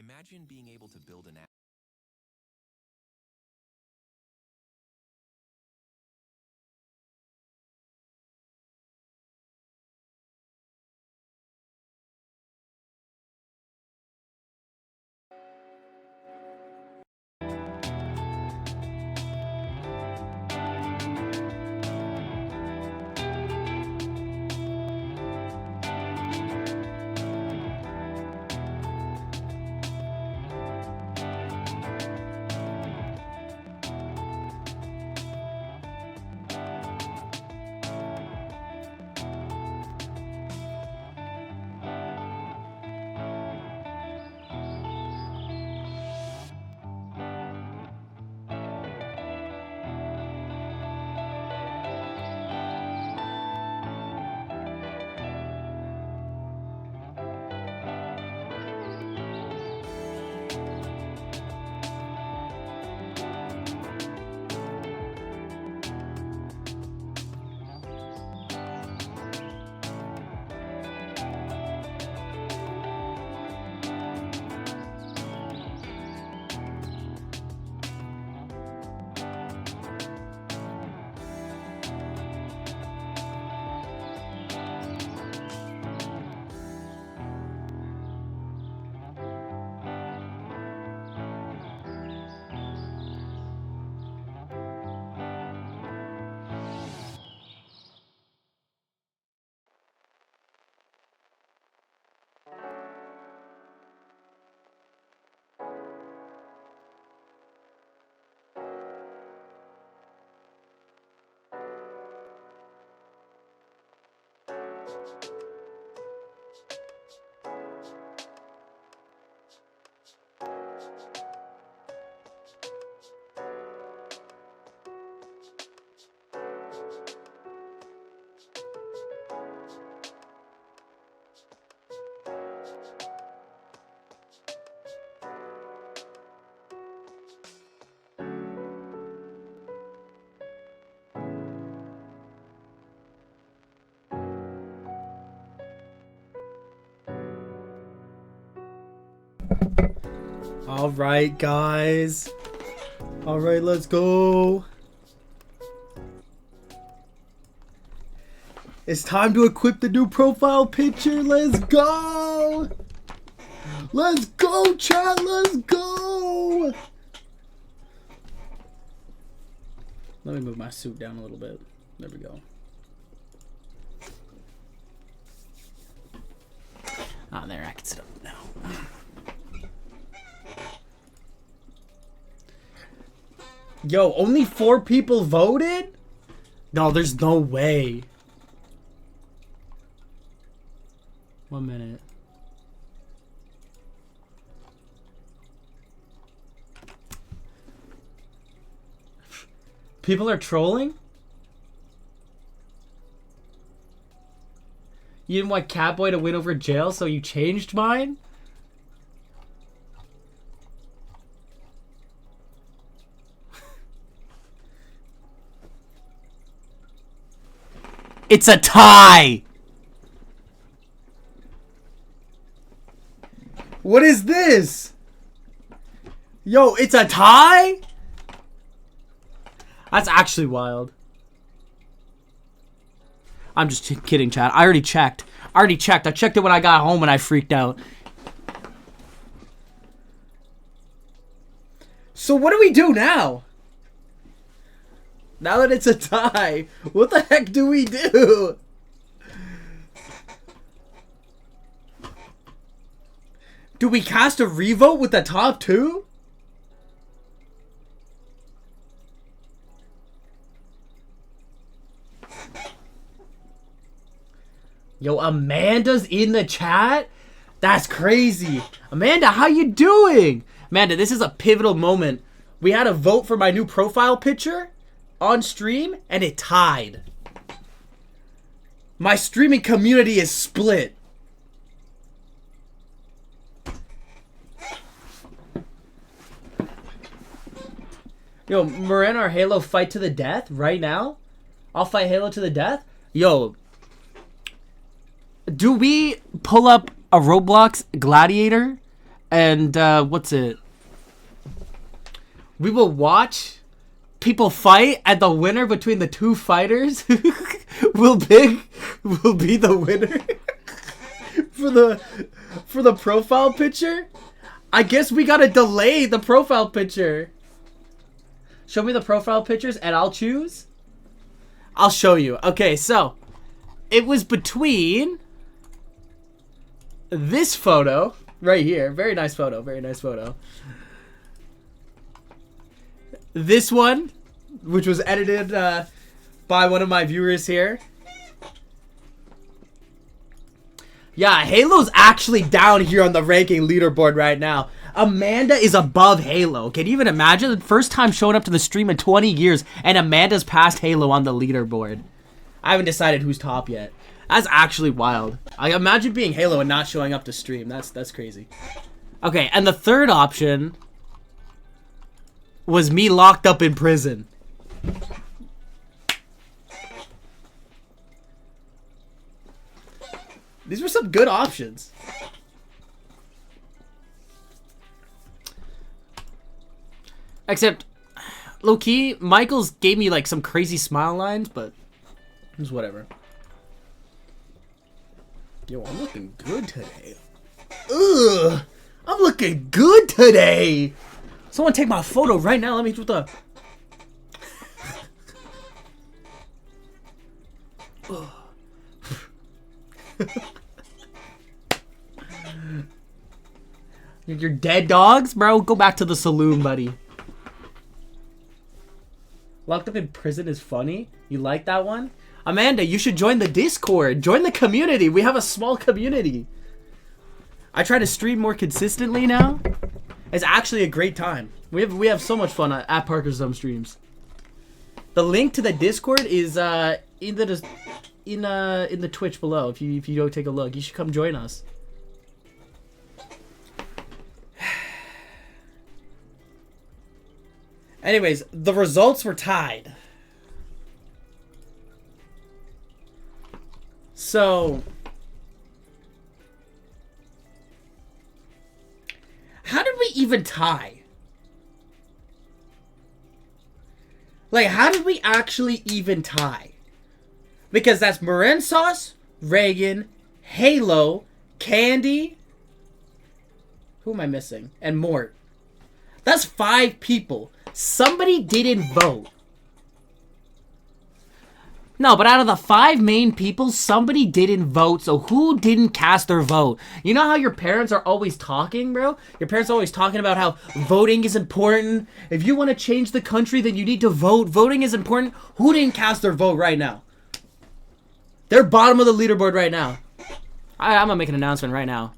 Imagine being able to build an app. Alright, guys. Alright, let's go. It's time to equip the new profile picture. Let's go. Let's go, chat. Let's go. Let me move my suit down a little bit. There we go. Ah, there. I can sit up now. Yo, only 4 people voted? No, there's no way. 1 minute. People are trolling? You didn't want Catboy to win over jail, so you changed mine? It's a tie! What is this? Yo, it's a tie? That's actually wild. I'm just kidding, chat. I already checked. I checked it when I got home and I freaked out. So what do we do now? Now that it's a tie, what the heck do we do? Do we cast a revote with the top 2? Yo, Amanda's in the chat? That's crazy. Amanda, how you doing? Amanda, this is a pivotal moment. We had a vote for my new profile picture on stream, and it tied. My streaming community is split. Yo, Miranda or Halo fight to the death right now? I'll fight Halo to the death? Yo, do we pull up a Roblox Gladiator and what's it? We will watch people fight, and the winner between the two fighters will be the winner for the profile picture. I guess we gotta delay the profile picture. Show me the profile pictures and I'll choose. I'll show you. Okay, so it was between this photo right here. Very nice photo. Very nice photo. This one, which was edited by one of my viewers here. Yeah, Halo's actually down here on the ranking leaderboard right now. Amanda is above Halo. Can you even imagine? The first time showing up to the stream in 20 years, and Amanda's past Halo on the leaderboard. I haven't decided who's top yet. That's actually wild. I imagine being Halo and not showing up to stream. That's crazy. Okay, and the third option was me locked up in prison. These were some good options. Except, low-key, Michaels gave me like some crazy smile lines, but it's whatever. Yo, I'm looking good today. Ugh, I'm looking good today. Someone take my photo right now. Let me do the. You're dead dogs, bro. Go back to the saloon, buddy. Locked up in prison is funny. You like that one? Amanda, you should join the Discord. Join the community. We have a small community. I try to stream more consistently now. It's actually a great time. We have so much fun at Parker's Zone streams. The link to the Discord is in the Twitch below. If you go take a look, you should come join us. Anyways, the results were tied. So, how did we even tie? Like, how did we actually even tie? Because that's Marin Sauce, Reagan, Halo, Candy. Who am I missing? And Mort. That's 5 people. Somebody didn't vote. No, but out of the 5 main people, somebody didn't vote. So who didn't cast their vote? You know how your parents are always talking, bro? Your parents are always talking about how voting is important. If you want to change the country, then you need to vote. Voting is important. Who didn't cast their vote right now? They're bottom of the leaderboard right now. I'm gonna make an announcement right now.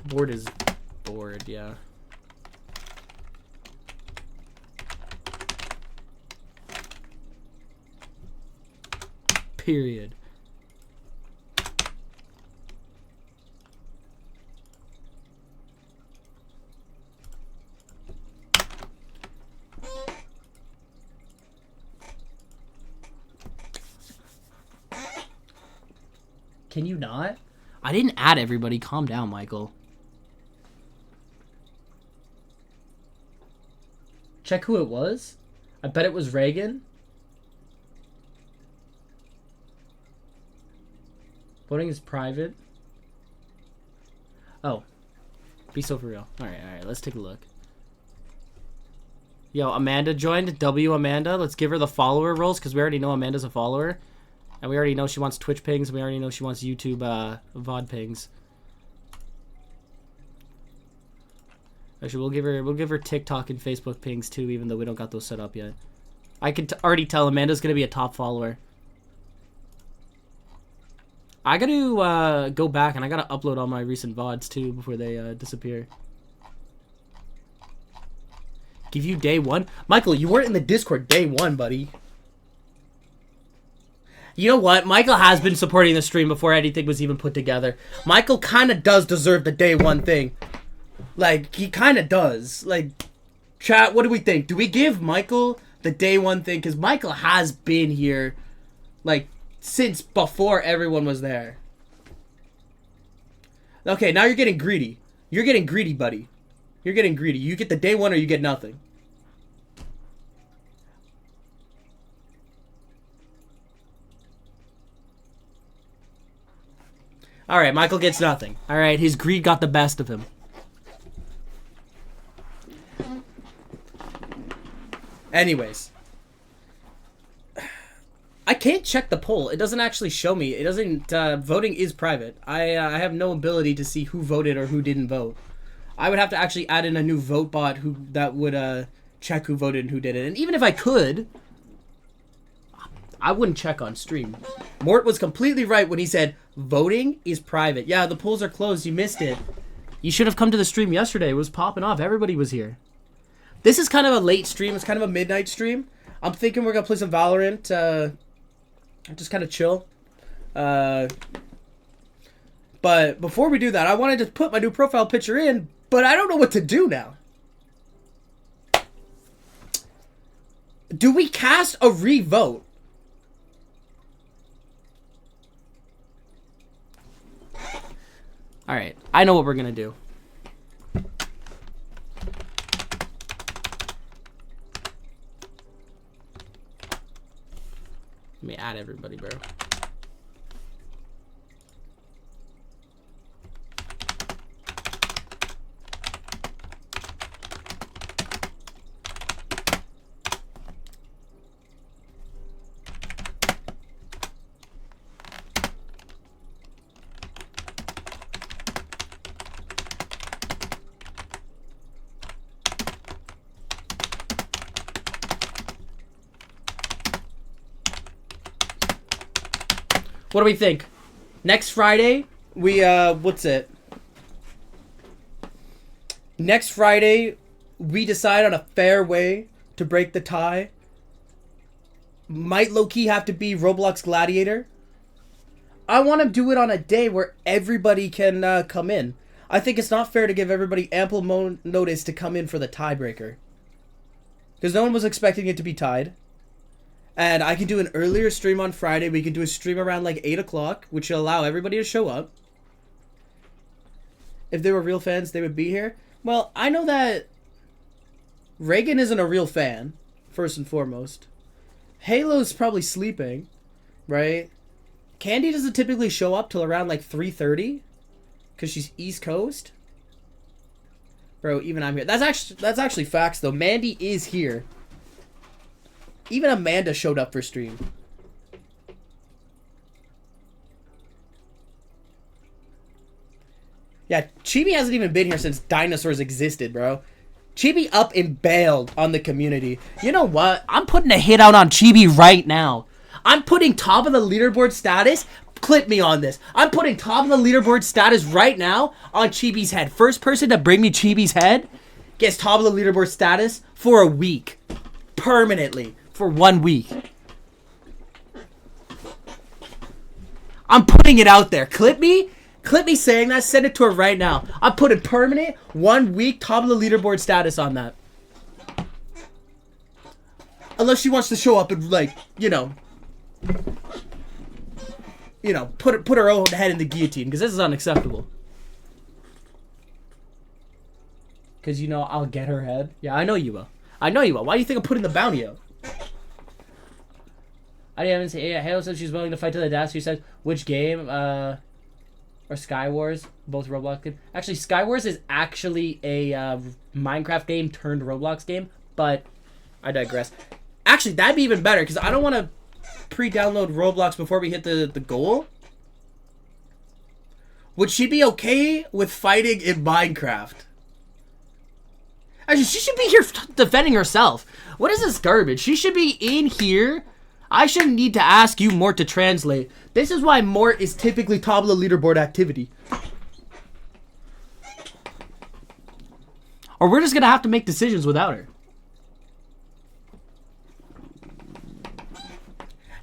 Board is bored, yeah. Period. Can you not? I didn't add everybody. Calm down, Michael. Check who it was. I bet it was Reagan. Voting is private. Oh. Be so for real. Alright, let's take a look. Yo, Amanda joined. W Amanda. Let's give her the follower roles because we already know Amanda's a follower. And we already know she wants Twitch pings. And we already know she wants YouTube VOD pings. Actually, we'll give her TikTok and Facebook pings too, even though we don't got those set up yet. I can already tell Amanda's gonna be a top follower. I gotta go back and I gotta upload all my recent VODs too before they disappear. Give you day 1? Michael, you weren't in the Discord day 1, buddy. You know what? Michael has been supporting the stream before anything was even put together. Michael kind of does deserve the day 1 thing. Like, he kind of does. Like, chat, what do we think? Do we give Michael the day one thing? Because Michael has been here, like, since before everyone was there. Okay, now you're getting greedy. You're getting greedy, buddy. You're getting greedy. You get the day one or you get nothing. Alright, Michael gets nothing. Alright, his greed got the best of him. Anyways. I can't check the poll. It doesn't actually show me. It doesn't... voting is private. I have no ability to see who voted or who didn't vote. I would have to actually add in a new vote bot that would check who voted and who didn't. And even if I could, I wouldn't check on stream. Mort was completely right when he said voting is private. Yeah, the polls are closed. You missed it. You should have come to the stream yesterday. It was popping off. Everybody was here. This is kind of a late stream. It's kind of a midnight stream. I'm thinking we're going to play some Valorant. Just kind of chill. But before we do that, I wanted to put my new profile picture in, but I don't know what to do now. Do we cast a re-vote? Alright, I know what we're gonna do. Let me add everybody, bro. What do we think? Next Friday, we, what's it? Next Friday, we decide on a fair way to break the tie. Might low-key have to be Roblox Gladiator. I want to do it on a day where everybody can come in. I think it's not fair to give everybody ample notice to come in for the tiebreaker. Because no one was expecting it to be tied. And I can do an earlier stream on Friday. We can do a stream around like 8 o'clock, which will allow everybody to show up. If they were real fans, they would be here. Well, I know that Reagan isn't a real fan, first and foremost. Halo's probably sleeping, right? Candy doesn't typically show up till around like 3:30 because she's East Coast. Bro, even I'm here. That's actually facts though. Mandy is here. Even Amanda showed up for stream. Yeah, Chibi hasn't even been here since dinosaurs existed, bro. Chibi up and bailed on the community. You know what? I'm putting a hit out on Chibi right now. I'm putting top of the leaderboard status. Clip me on this. I'm putting top of the leaderboard status right now on Chibi's head. First person to bring me Chibi's head gets top of the leaderboard status for a week. Permanently. For 1 week. I'm putting it out there. Clip me saying that. Send it to her right now. I'm putting permanent 1 week top of the leaderboard status on that. Unless she wants to show up and like, you know, put her own head in the guillotine, because this is unacceptable. Because, you know, I'll get her head. Yeah, I know you will. I know you will. Why do you think I'm putting the bounty out? I didn't say, yeah, Halo said she's willing to fight to the death. She said, which game? Or Sky Wars? Both Roblox games. Actually, Sky Wars is actually a Minecraft game turned Roblox game, but I digress. Actually, that'd be even better, because I don't want to pre-download Roblox before we hit the goal. Would she be okay with fighting in Minecraft? Actually, she should be here defending herself. What is this garbage? She should be in here. I shouldn't need to ask you, Mort, to translate. This is why Mort is typically top of the leaderboard activity. Or we're just going to have to make decisions without her.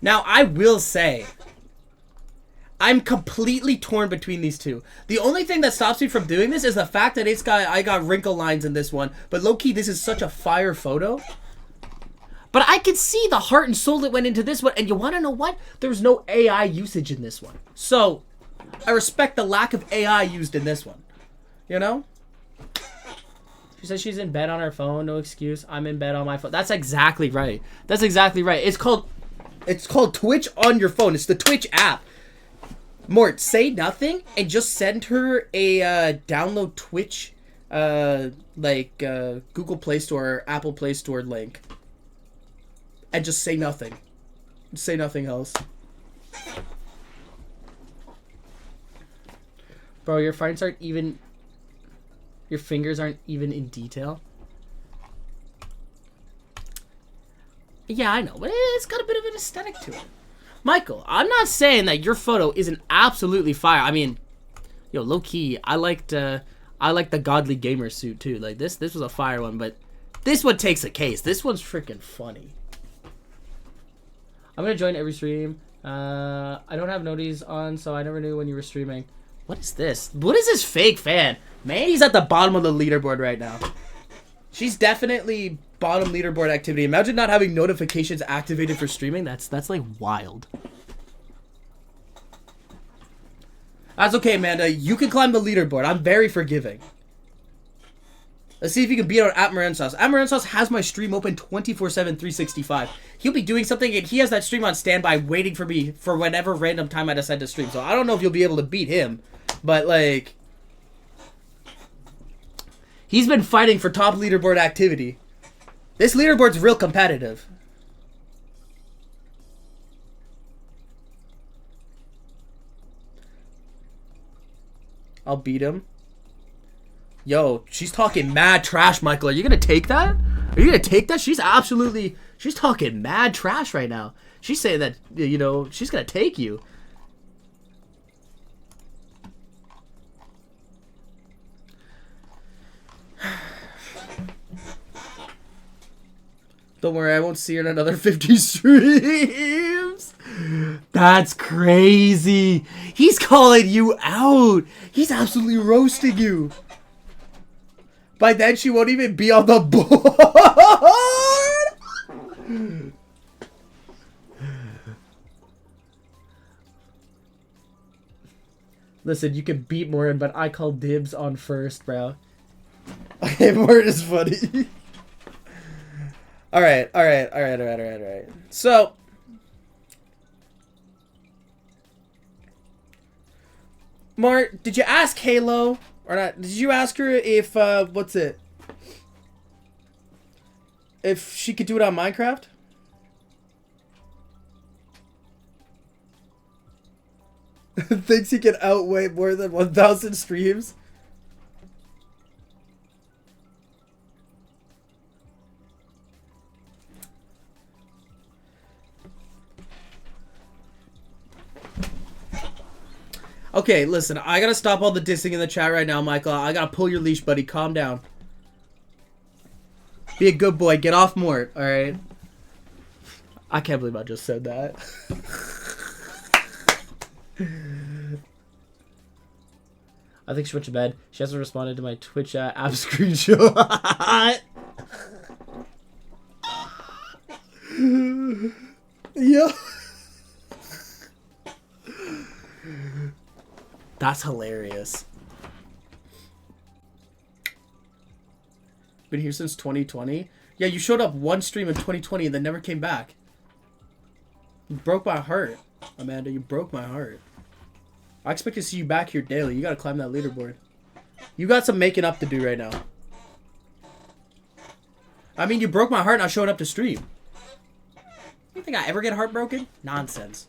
Now, I will say, I'm completely torn between these two. The only thing that stops me from doing this is the fact that I got wrinkle lines in this one. But low-key, this is such a fire photo. But I could see the heart and soul that went into this one. And you want to know what? There's no AI usage in this one. So, I respect the lack of AI used in this one. You know? She says she's in bed on her phone. No excuse. I'm in bed on my phone. That's exactly right. That's exactly right. It's called Twitch on your phone. It's the Twitch app. Mort, say nothing and just send her a download Twitch Google Play Store or Apple Play Store link. And just say nothing. Say nothing else. Bro, your fingers aren't even in detail. Yeah, I know, but it's got a bit of an aesthetic to it. Michael, I'm not saying that your photo isn't absolutely fire. I mean, yo, low key, I like the godly gamer suit too. Like this was a fire one, but this one takes a case. This one's freaking funny. I'm gonna join every stream. I don't have noties on, so I never knew when you were streaming. What is this? What is this fake fan? Man, he's at the bottom of the leaderboard right now. She's definitely bottom leaderboard activity. Imagine not having notifications activated for streaming. That's like wild. That's okay, Amanda. You can climb the leaderboard. I'm very forgiving. Let's see if you can beat out at Morensos. At Morensos has my stream open 24/7, 365. He'll be doing something and he has that stream on standby waiting for me for whenever random time I decide to stream. So I don't know if you'll be able to beat him. But like, he's been fighting for top leaderboard activity. This leaderboard's real competitive. I'll beat him. Yo, she's talking mad trash, Michael. Are you gonna take that? Are you gonna take that? She's talking mad trash right now. She's saying that, you know, she's gonna take you. Don't worry, I won't see her in another 50 streams. That's crazy. He's calling you out. He's absolutely roasting you. By then, she won't even be on the board. Listen, you can beat Morin, but I call dibs on first, bro. Okay, Morin is funny. Alright. So, Mart, did you ask Halo or not? Did you ask her if, if she could do it on Minecraft? Thinks he can outweigh more than 1,000 streams? Okay, listen, I gotta stop all the dissing in the chat right now, Michael. I gotta pull your leash, buddy. Calm down. Be a good boy. Get off Mort, alright? I can't believe I just said that. I think she went to bed. She hasn't responded to my Twitch app screenshot. Yo. That's hilarious. Been here since 2020? Yeah, you showed up one stream in 2020 and then never came back. You broke my heart, Amanda. You broke my heart. I expect to see you back here daily. You gotta climb that leaderboard. You got some making up to do right now. I mean, you broke my heart not showing up to stream. You think I ever get heartbroken? Nonsense.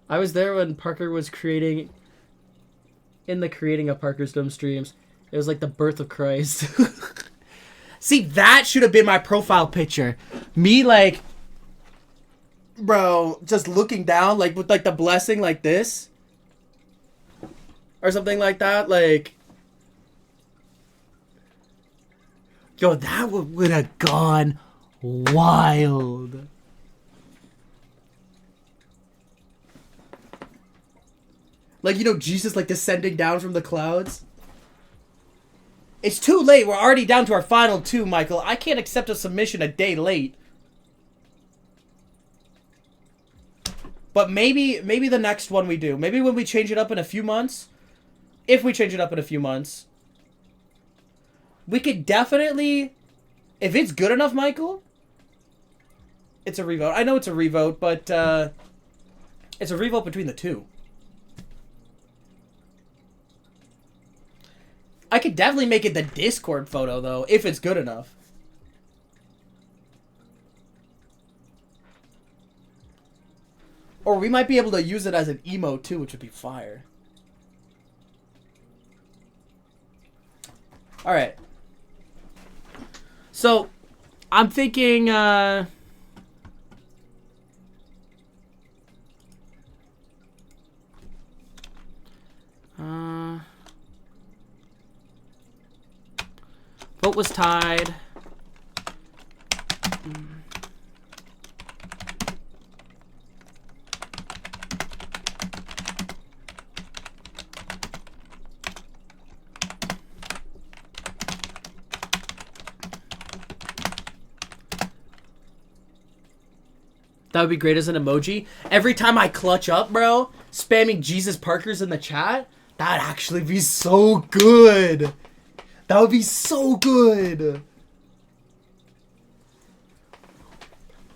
I was there when Parker was creating of Parker's Dome streams. It was like the birth of Christ. See, that should have been my profile picture. Me, like, bro, just looking down, like, with, like, the blessing like this. Or something like that, like. Yo, that would have gone wild. Like, you know, Jesus, like, descending down from the clouds. It's too late. We're already down to our final 2, Michael. I can't accept a submission a day late. But maybe the next one we do. Maybe when we change it up in a few months. If we change it up in a few months. We could definitely... If it's good enough, Michael... It's a revote. I know it's a revote, but it's a revote between the 2. I could definitely make it the Discord photo, though, if it's good enough. Or we might be able to use it as an emote, too, which would be fire. Alright. So, I'm thinking, vote was tied. That would be great as an emoji. Every time I clutch up, bro, spamming Jesus Parker's in the chat, that'd actually be so good. That would be so good.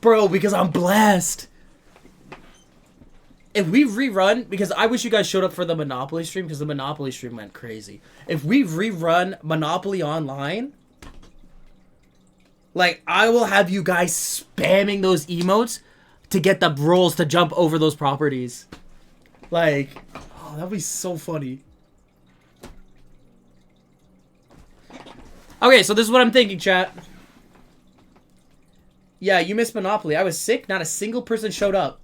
Bro, because I'm blessed. If we rerun, because I wish you guys showed up for the Monopoly stream, because the Monopoly stream went crazy. If we rerun Monopoly Online, like, I will have you guys spamming those emotes to get the rolls to jump over those properties. Like, oh, that'd be so funny. Okay, so this is what I'm thinking, chat. Yeah, you missed Monopoly. I was sick. Not a single person showed up.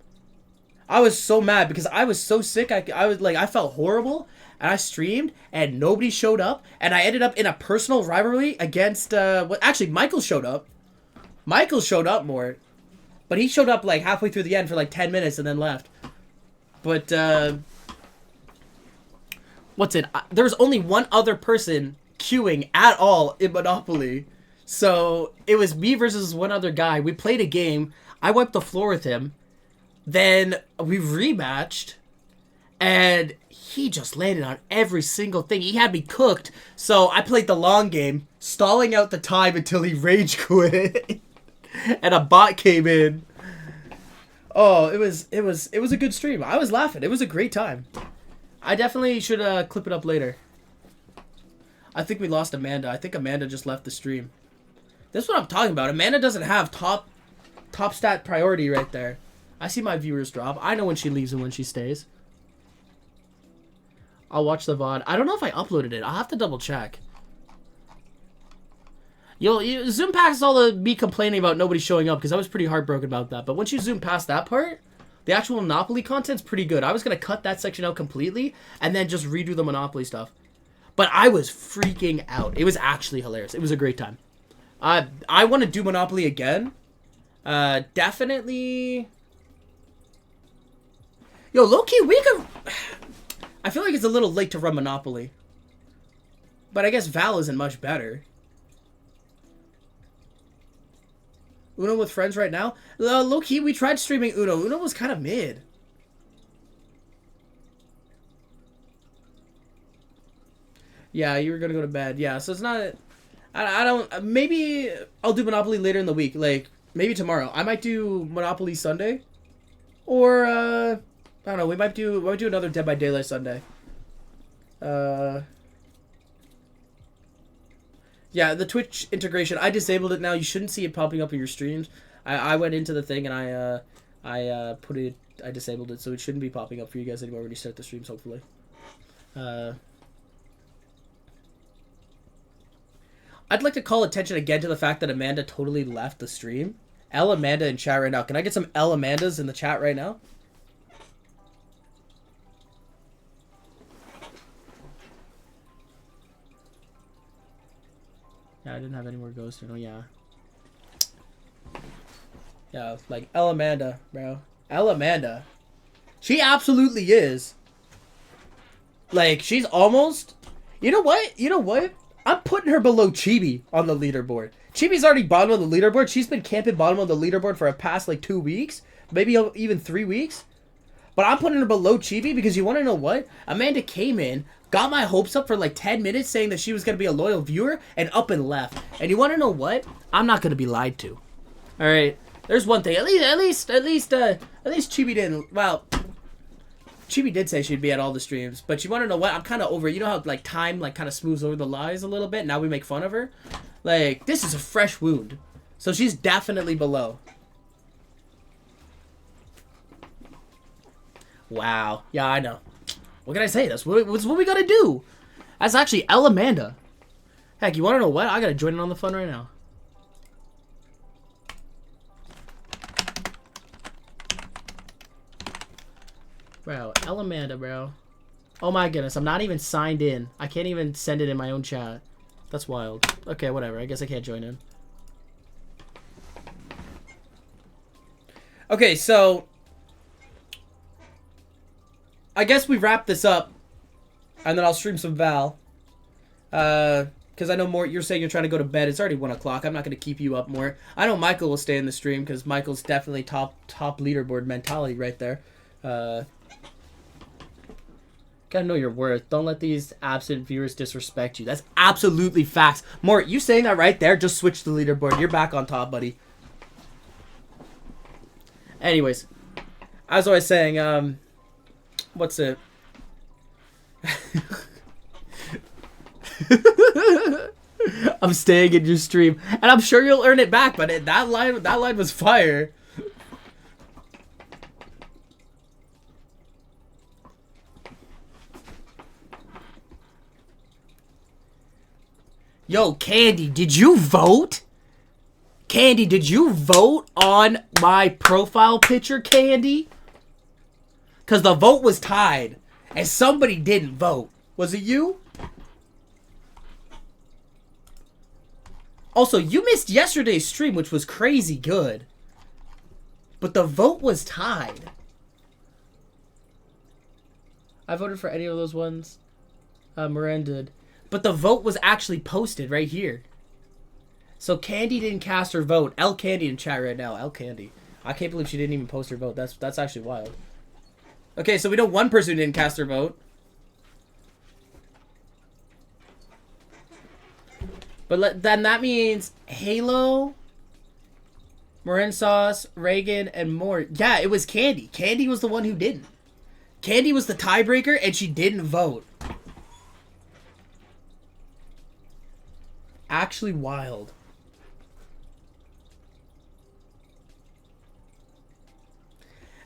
I was so mad because I was so sick. I was like, I felt horrible. And I streamed and nobody showed up. And I ended up in a personal rivalry against, actually, Michael showed up. Michael showed up more. But he showed up like halfway through the end for like 10 minutes and then left. But, what's it? There was only one other person queuing at all in Monopoly. So it was me versus one other guy. We played a game. I wiped the floor with him. Then we rematched. And he just landed on every single thing. He had me cooked. So I played the long game, stalling out the time until he rage quit. And a bot came in. Oh, it was a good stream. I was laughing. It was a great time. I definitely should clip it up later. I think we lost Amanda. I think Amanda just left the stream. That's what I'm talking about. Amanda doesn't have top stat priority right there. I see my viewers drop. I know when she leaves and when she stays. I'll watch the VOD. I don't know if I uploaded it. I'll have to double check. You zoom past all the me complaining about nobody showing up because I was pretty heartbroken about that. But once you zoom past that part, the actual Monopoly content's pretty good. I was going to cut that section out completely and then just redo the Monopoly stuff. But I was freaking out. It was actually hilarious. It was a great time. I want to do Monopoly again. Definitely. Yo, low-key, we could... I feel like it's a little late to run Monopoly. But I guess Val isn't much better. Uno with friends right now? Low-key, we tried streaming Uno. Uno was kind of mid. Yeah, you were gonna go to bed. Yeah, so it's not... I don't... Maybe I'll do Monopoly later in the week. Like, maybe tomorrow. I might do Monopoly Sunday. Or, I don't know. We might do another Dead by Daylight Sunday. Yeah, the Twitch integration. I disabled it now. You shouldn't see it popping up in your streams. I went into the thing and I disabled it, so it shouldn't be popping up for you guys anymore when you start the streams, hopefully. I'd like to call attention again to the fact that Amanda totally left the stream. L Amanda in chat right now. Can I get some L Amandas in the chat right now? Yeah, I didn't have any more ghosting. Oh, yeah. Yeah, like, L Amanda, bro. L Amanda. She absolutely is. Like, she's almost... You know what? You know what? I'm putting her below Chibi on the leaderboard. Chibi's already bottom of the leaderboard. She's been camping bottom of the leaderboard for a past, like, 2 weeks. Maybe even 3 weeks. But I'm putting her below Chibi because you want to know what? Amanda came in, got my hopes up for, like, 10 minutes saying that she was going to be a loyal viewer, and up and left. And you want to know what? I'm not going to be lied to. Alright? There's one thing. At least Chibi didn't... Well... Chibi did say she'd be at all the streams, but you want to know what? I'm kind of over it. You know how, like, time, like, kind of smooths over the lies a little bit? Now we make fun of her? Like, this is a fresh wound. So she's definitely below. Wow. Yeah, I know. What can I say? That's what we gotta do. That's actually El Amanda. Heck, you want to know what? I gotta join in on the fun right now. Bro, El Amanda, bro. Oh my goodness, I'm not even signed in. I can't even send it in my own chat. That's wild. Okay, whatever. I guess I can't join in. Okay, so... I guess we wrap this up. And then I'll stream some Val. Because I know more... You're saying you're trying to go to bed. It's already 1 o'clock. I'm not going to keep you up more. I know Michael will stay in the stream because Michael's definitely top leaderboard mentality right there. Gotta know your worth. Don't let these absent viewers disrespect you. That's absolutely facts. Mort, you saying that right there? Just switch the leaderboard. You're back on top, buddy. Anyways, as I was saying, what's it? I'm staying in your stream, and I'm sure you'll earn it back. But that line was fire. Yo, Candy, did you vote? Candy, did you vote on my profile picture, Candy? Because the vote was tied, and somebody didn't vote. Was it you? Also, you missed yesterday's stream, which was crazy good. But the vote was tied. I voted for any of those ones. Miranda did. But the vote was actually posted right here. So Candy didn't cast her vote. L Candy in chat right now. L Candy. I can't believe she didn't even post her vote. That's actually wild. Okay, so we know one person who didn't cast her vote. But then that means Halo, Marin Sauce, Reagan, and more. Yeah, it was Candy. Candy was the one who didn't. Candy was the tiebreaker, and she didn't vote. Actually wild.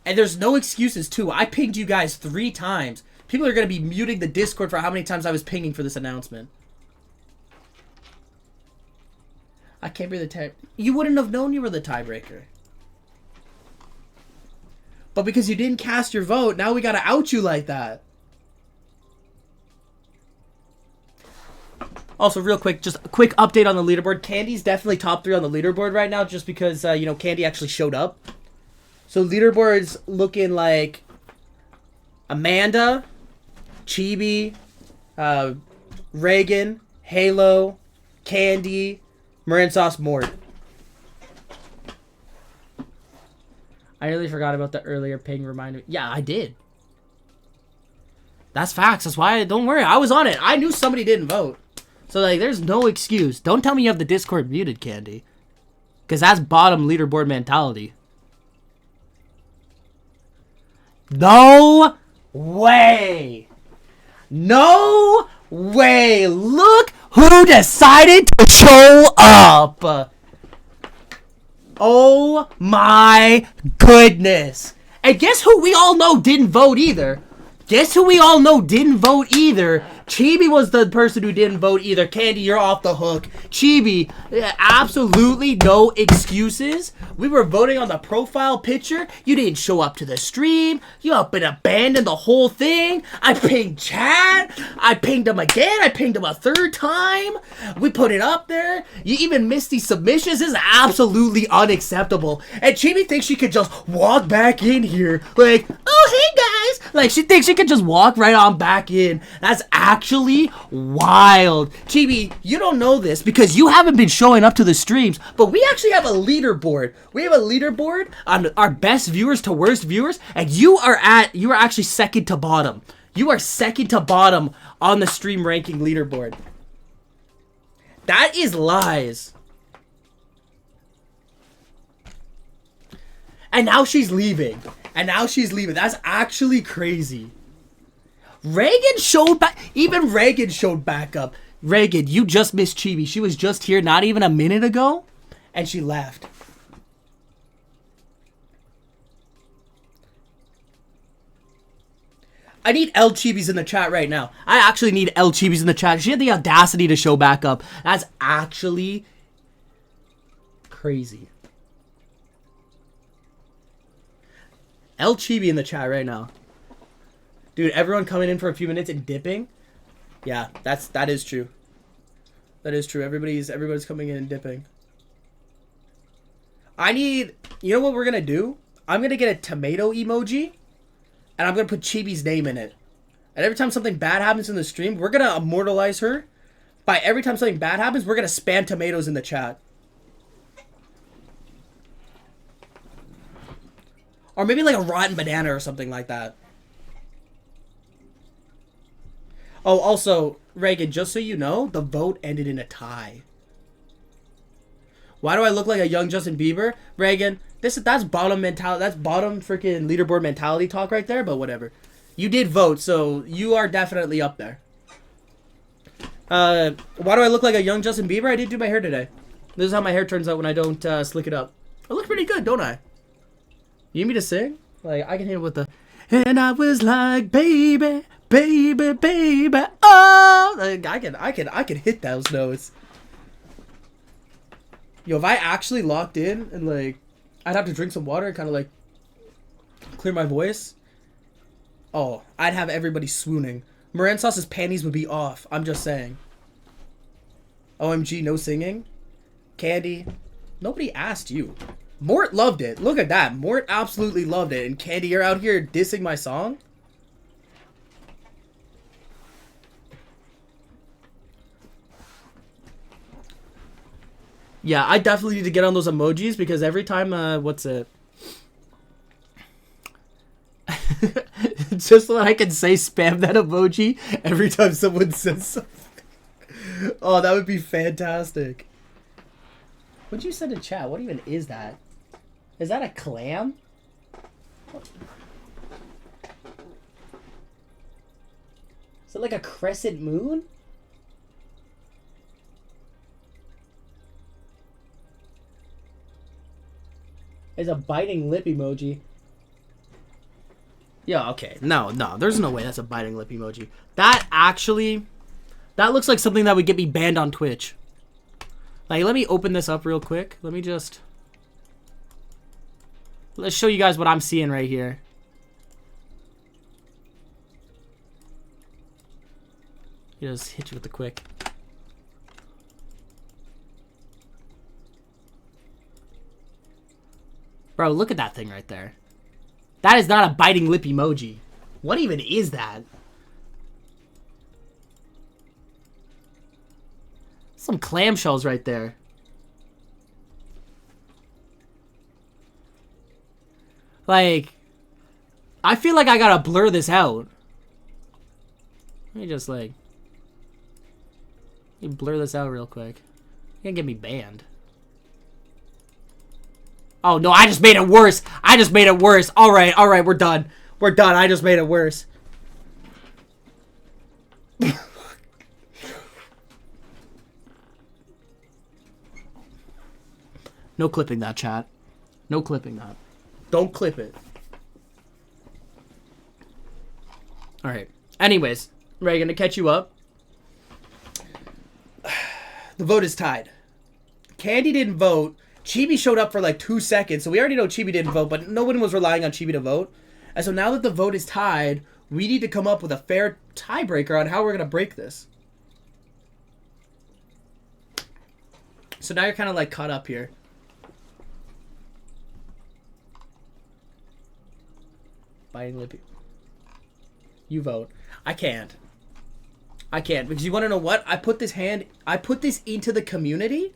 And there's no excuses too. I pinged you guys 3 times. People are going to be muting the Discord for how many times I was pinging for this announcement. I can't be the tie. You wouldn't have known you were the tiebreaker. But because you didn't cast your vote, now we got to out you like that. Also, real quick, just a quick update on the leaderboard. Candy's definitely top 3 on the leaderboard right now just because, you know, Candy actually showed up. So, leaderboard's looking like Amanda, Chibi, Reagan, Halo, Candy, Marin Sauce, Mort. I nearly forgot about the earlier ping reminder. Yeah, I did. That's facts. That's why, don't worry. I was on it. I knew somebody didn't vote. So, like, there's no excuse. Don't tell me you have the Discord muted, Candy. Because that's bottom leaderboard mentality. No way. No way. Look who decided to show up. Oh my goodness. And guess who we all know didn't vote either? Guess who we all know didn't vote either? Chibi was the person who didn't vote either. Candy, you're off the hook. Chibi, absolutely no excuses. We were voting on the profile picture. You didn't show up to the stream. You up and abandoned the whole thing. I pinged Chad. I pinged him again. I pinged him a third time. We put it up there. You even missed these submissions. This is absolutely unacceptable. And Chibi thinks she could just walk back in here like, oh, hey, guys. Like, she thinks she could just walk right on back in. That's actually wild. Chibi, you don't know this because you haven't been showing up to the streams, but we actually have a leaderboard. We have a leaderboard on our best viewers to worst viewers, and you are actually second to bottom. You are second to bottom on the stream ranking leaderboard. That is lies. And now she's leaving. That's actually crazy. Reagan showed back. Even Reagan showed back up. Reagan, you just missed Chibi. She was just here not even a minute ago, and she left. I need L Chibis in the chat right now. I actually need L Chibis in the chat. She had the audacity to show back up. That's actually crazy. L Chibi in the chat right now. Dude, everyone coming in for a few minutes and dipping? Yeah, that is true. That is true. Everybody's coming in and dipping. You know what we're gonna do? I'm gonna get a tomato emoji, and I'm gonna put Chibi's name in it. And every time something bad happens in the stream, we're gonna immortalize her. By every time something bad happens, we're gonna spam tomatoes in the chat. Or maybe like a rotten banana or something like that. Oh, also, Reagan, just so you know, the vote ended in a tie. Why do I look like a young Justin Bieber? Reagan, that's bottom mentality. That's bottom freaking leaderboard mentality talk right there, but whatever. You did vote, so you are definitely up there. Why do I look like a young Justin Bieber? I did do my hair today. This is how my hair turns out when I don't slick it up. I look pretty good, don't I? You need me to sing? Like, I can hit it with the... And I was like, baby, baby, baby, oh! Like, I can hit those notes. Yo, if I actually locked in and, like, I'd have to drink some water and kind of, like, clear my voice. Oh, I'd have everybody swooning. Moran Sauce's panties would be off. I'm just saying. OMG, no singing? Candy, nobody asked you. Mort loved it. Look at that. Mort absolutely loved it. And Candy, you're out here dissing my song? Yeah, I definitely need to get on those emojis because every time, what's it? Just so that I can say spam that emoji every time someone says something. Oh, that would be fantastic. What'd you send in chat? What even is that? Is that a clam? Is it like a crescent moon? It's a biting lip emoji. Yeah, okay. No, there's no way that's a biting lip emoji. That looks like something that would get me banned on Twitch. Like, let me open this up real quick. Let's show you guys what I'm seeing right here. Just hit you with the quick. Bro, look at that thing right there. That is not a biting lip emoji. What even is that? Some clamshells right there. Like, I feel like I gotta blur this out. Let me just like... Let me blur this out real quick. You're gonna get me banned. Oh no, I just made it worse. Alright, we're done. I just made it worse. No clipping that, chat. No clipping that. Don't clip it. Alright. Anyways, Reagan, to catch you up. The vote is tied. Candy didn't vote. Chibi showed up for like 2 seconds, so we already know Chibi didn't vote, but no one was relying on Chibi to vote. And so now that the vote is tied, we need to come up with a fair tiebreaker on how we're going to break this. So now you're kind of like caught up here. Biting Lippy. You vote. I can't. I can't, because you want to know what? I put this into the community.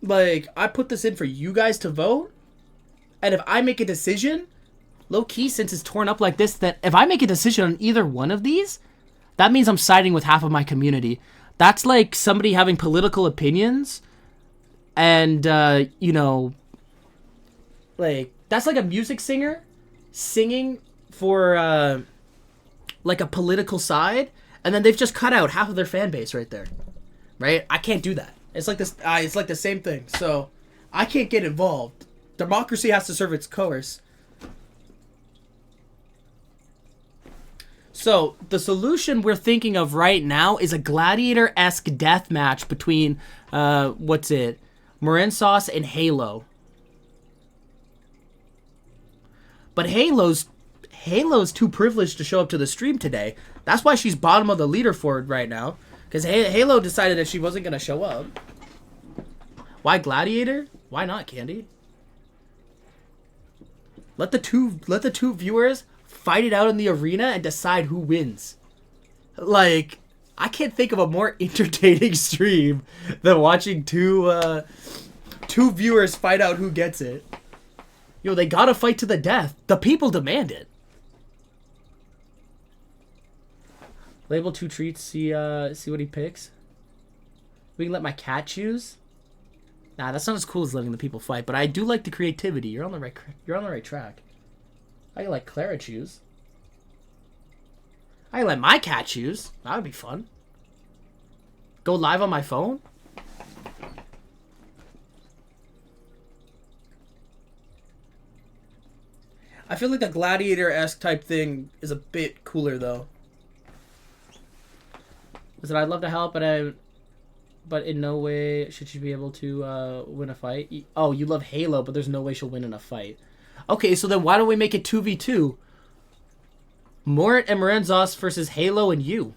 Like, I put this in for you guys to vote. And if I make a decision, low key, since it's torn up like this, that if I make a decision on either one of these, that means I'm siding with half of my community. That's like somebody having political opinions. And, you know, like, that's like a music singer singing for like a political side, and then they've just cut out half of their fan base right there, right? I can't do that. It's like this. It's like the same thing. So I can't get involved. Democracy has to serve its course. So the solution we're thinking of right now is a gladiator-esque death match between what's it, Marin Sauce and Halo. But Halo's too privileged to show up to the stream today. That's why she's bottom of the leaderboard right now. Because Halo decided that she wasn't going to show up. Why Gladiator? Why not, Candy? Let the two viewers fight it out in the arena and decide who wins. Like, I can't think of a more entertaining stream than watching two viewers fight out who gets it. Yo, they gotta fight to the death. The people demand it. Label 2 treats, see what he picks. We can let my cat choose. Nah, that's not as cool as letting the people fight, but I do like the creativity. You're on the right track. I can let Clara choose. I can let my cat choose. That would be fun. Go live on my phone? I feel like the gladiator-esque type thing is a bit cooler, though. Is that I'd love to help, but in no way should she be able to win a fight. Oh, you love Halo, but there's no way she'll win in a fight. Okay, so then why don't we make it 2v2? Mort and Marenzos versus Halo and you.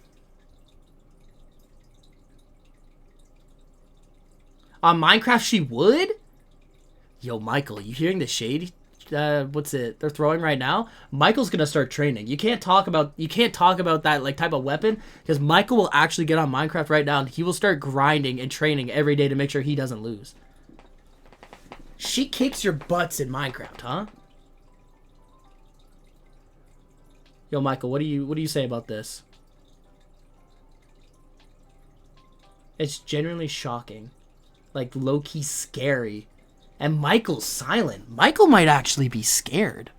On Minecraft, she would? Yo, Michael, you hearing the shade? What's it they're throwing right now? Michael's gonna start training. You can't talk about that like type of weapon, because Michael will actually get on Minecraft right now and he will start grinding and training every day to make sure he doesn't lose. She kicks your butts in Minecraft, huh? Yo, Michael, what do you say about this? It's genuinely shocking, like low-key scary. And Michael's silent. Michael might actually be scared.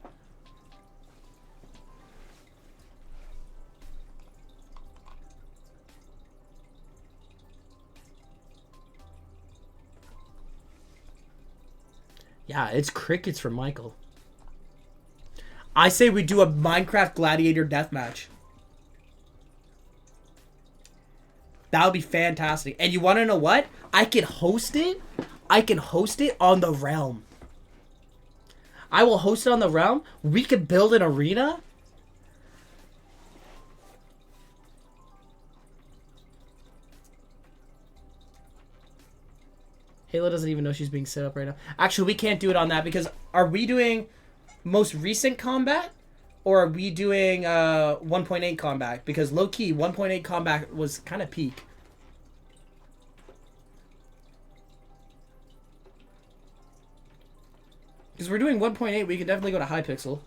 Yeah, it's crickets for Michael. I say we do a Minecraft Gladiator deathmatch. That would be fantastic. And you want to know what? I can host it. I can host it on the Realm. I will host it on the Realm. We could build an arena. Halo doesn't even know she's being set up right now. Actually, we can't do it on that because are we doing most recent combat or are we doing 1.8 combat? Because low-key, 1.8 combat was kind of peak. Because we're doing 1.8, we can definitely go to Hypixel.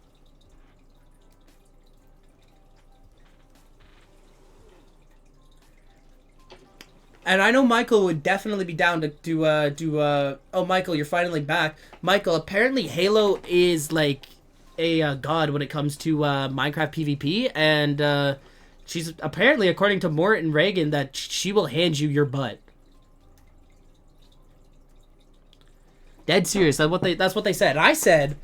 And I know Michael would definitely be down to do oh, Michael, you're finally back. Michael, apparently Halo is like a god when it comes to Minecraft PvP. And she's apparently, according to Mort and Reagan, that she will hand you your butt. Dead serious. That's what they said. And I said,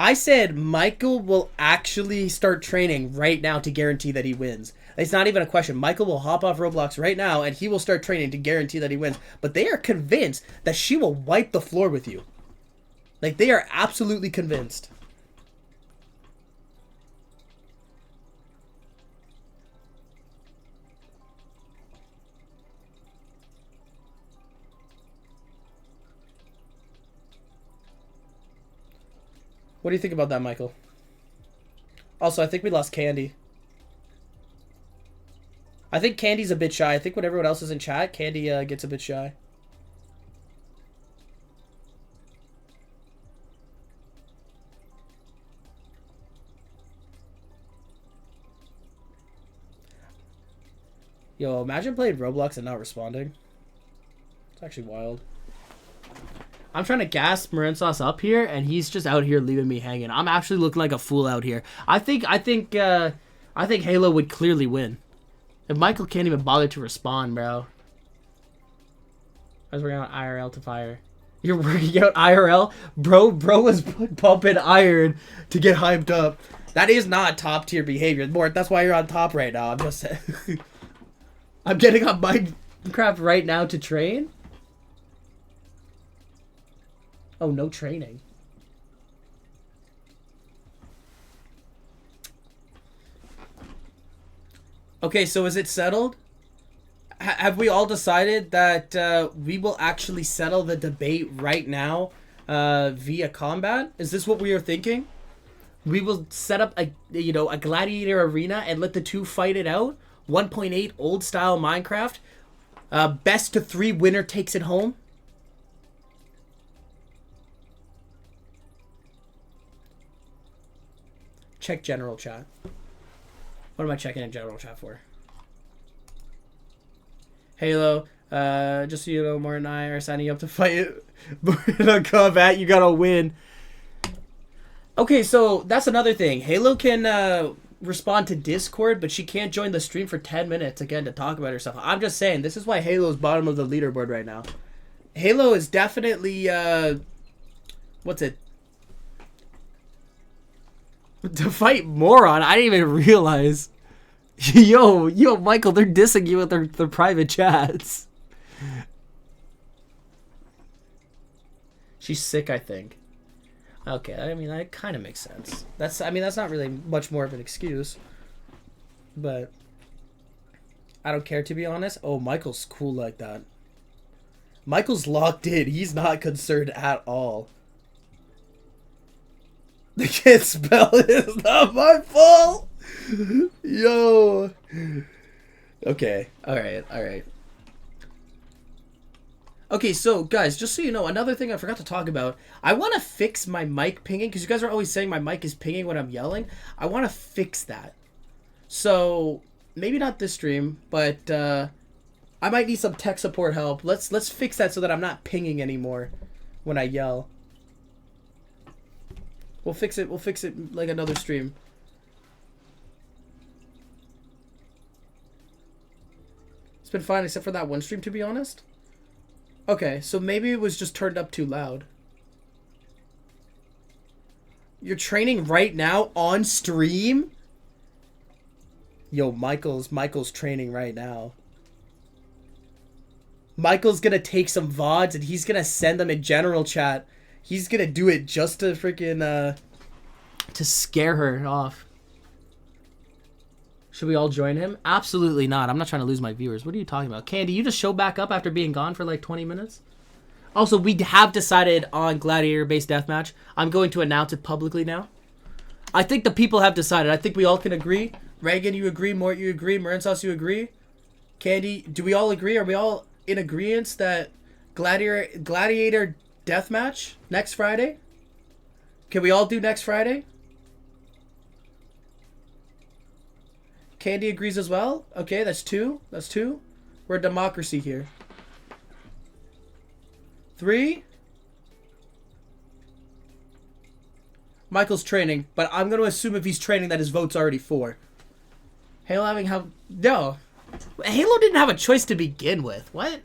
I said Michael will actually start training right now to guarantee that he wins. It's not even a question. Michael will hop off Roblox right now and he will start training to guarantee that he wins. But they are convinced that she will wipe the floor with you. Like, they are absolutely convinced. What do you think about that, Michael? Also, I think we lost Candy. I think Candy's a bit shy. I think when everyone else is in chat, Candy gets a bit shy. Yo, imagine playing Roblox and not responding. It's actually wild. I'm trying to gas Marinsauce up here, and he's just out here leaving me hanging. I'm actually looking like a fool out here. I think Halo would clearly win. If Michael can't even bother to respond, bro. I was working on IRL to fire. You're working out IRL? Bro was pumping iron to get hyped up. That is not top tier behavior. Mort, that's why you're on top right now. I'm just saying. I'm getting on Minecraft right now to train? Oh, no training. Okay, so is it settled? Have we all decided that we will actually settle the debate right now via combat? Is this what we are thinking? We will set up a gladiator arena and let the two fight it out. 1.8 old style Minecraft. Best to 3 winner takes it home. Check general chat. What am I checking in general chat for? Halo, just so you know, Martin and I are signing up to fight Mortal Kombat. You gotta win. Okay, so that's another thing. Halo can respond to Discord, but she can't join the stream for 10 minutes again to talk about herself. I'm just saying, this is why Halo's bottom of the leaderboard right now. Halo is definitely, what's it? To fight moron, I didn't even realize. Yo, Michael, they're dissing you with their private chats. She's sick, I think. Okay, I mean, that kind of makes sense. That's not really much more of an excuse. But I don't care, to be honest. Oh, Michael's cool like that. Michael's locked in. He's not concerned at all. The kid spell is not my fault. Yo. Okay. Alright. Okay, so guys, just so you know, another thing I forgot to talk about. I want to fix my mic pinging, because you guys are always saying my mic is pinging when I'm yelling. I want to fix that. So, maybe not this stream, but I might need some tech support help. Let's fix that so that I'm not pinging anymore when I yell. We'll fix it like another stream. It's been fine except for that one stream, to be honest. Okay, so maybe it was just turned up too loud. You're training right now on stream? Yo, Michael's training right now. Michael's gonna take some VODs and he's gonna send them in general chat. He's gonna do it just to freaking, to scare her off. Should we all join him? Absolutely not. I'm not trying to lose my viewers. What are you talking about? Candy, you just show back up after being gone for like 20 minutes? Also, we have decided on gladiator-based deathmatch. I'm going to announce it publicly now. I think the people have decided. I think we all can agree. Reagan, you agree. Mort, you agree. Marinsauce, you agree. Candy, do we all agree? Are we all in agreement that gladiator deathmatch next Friday? Can we all do next Friday? Candy agrees as well. Okay, that's 2. That's 2. We're a democracy here. 3. Michael's training, but I'm going to assume if he's training that his vote's already 4. Halo having how... No. Halo didn't have a choice to begin with. What?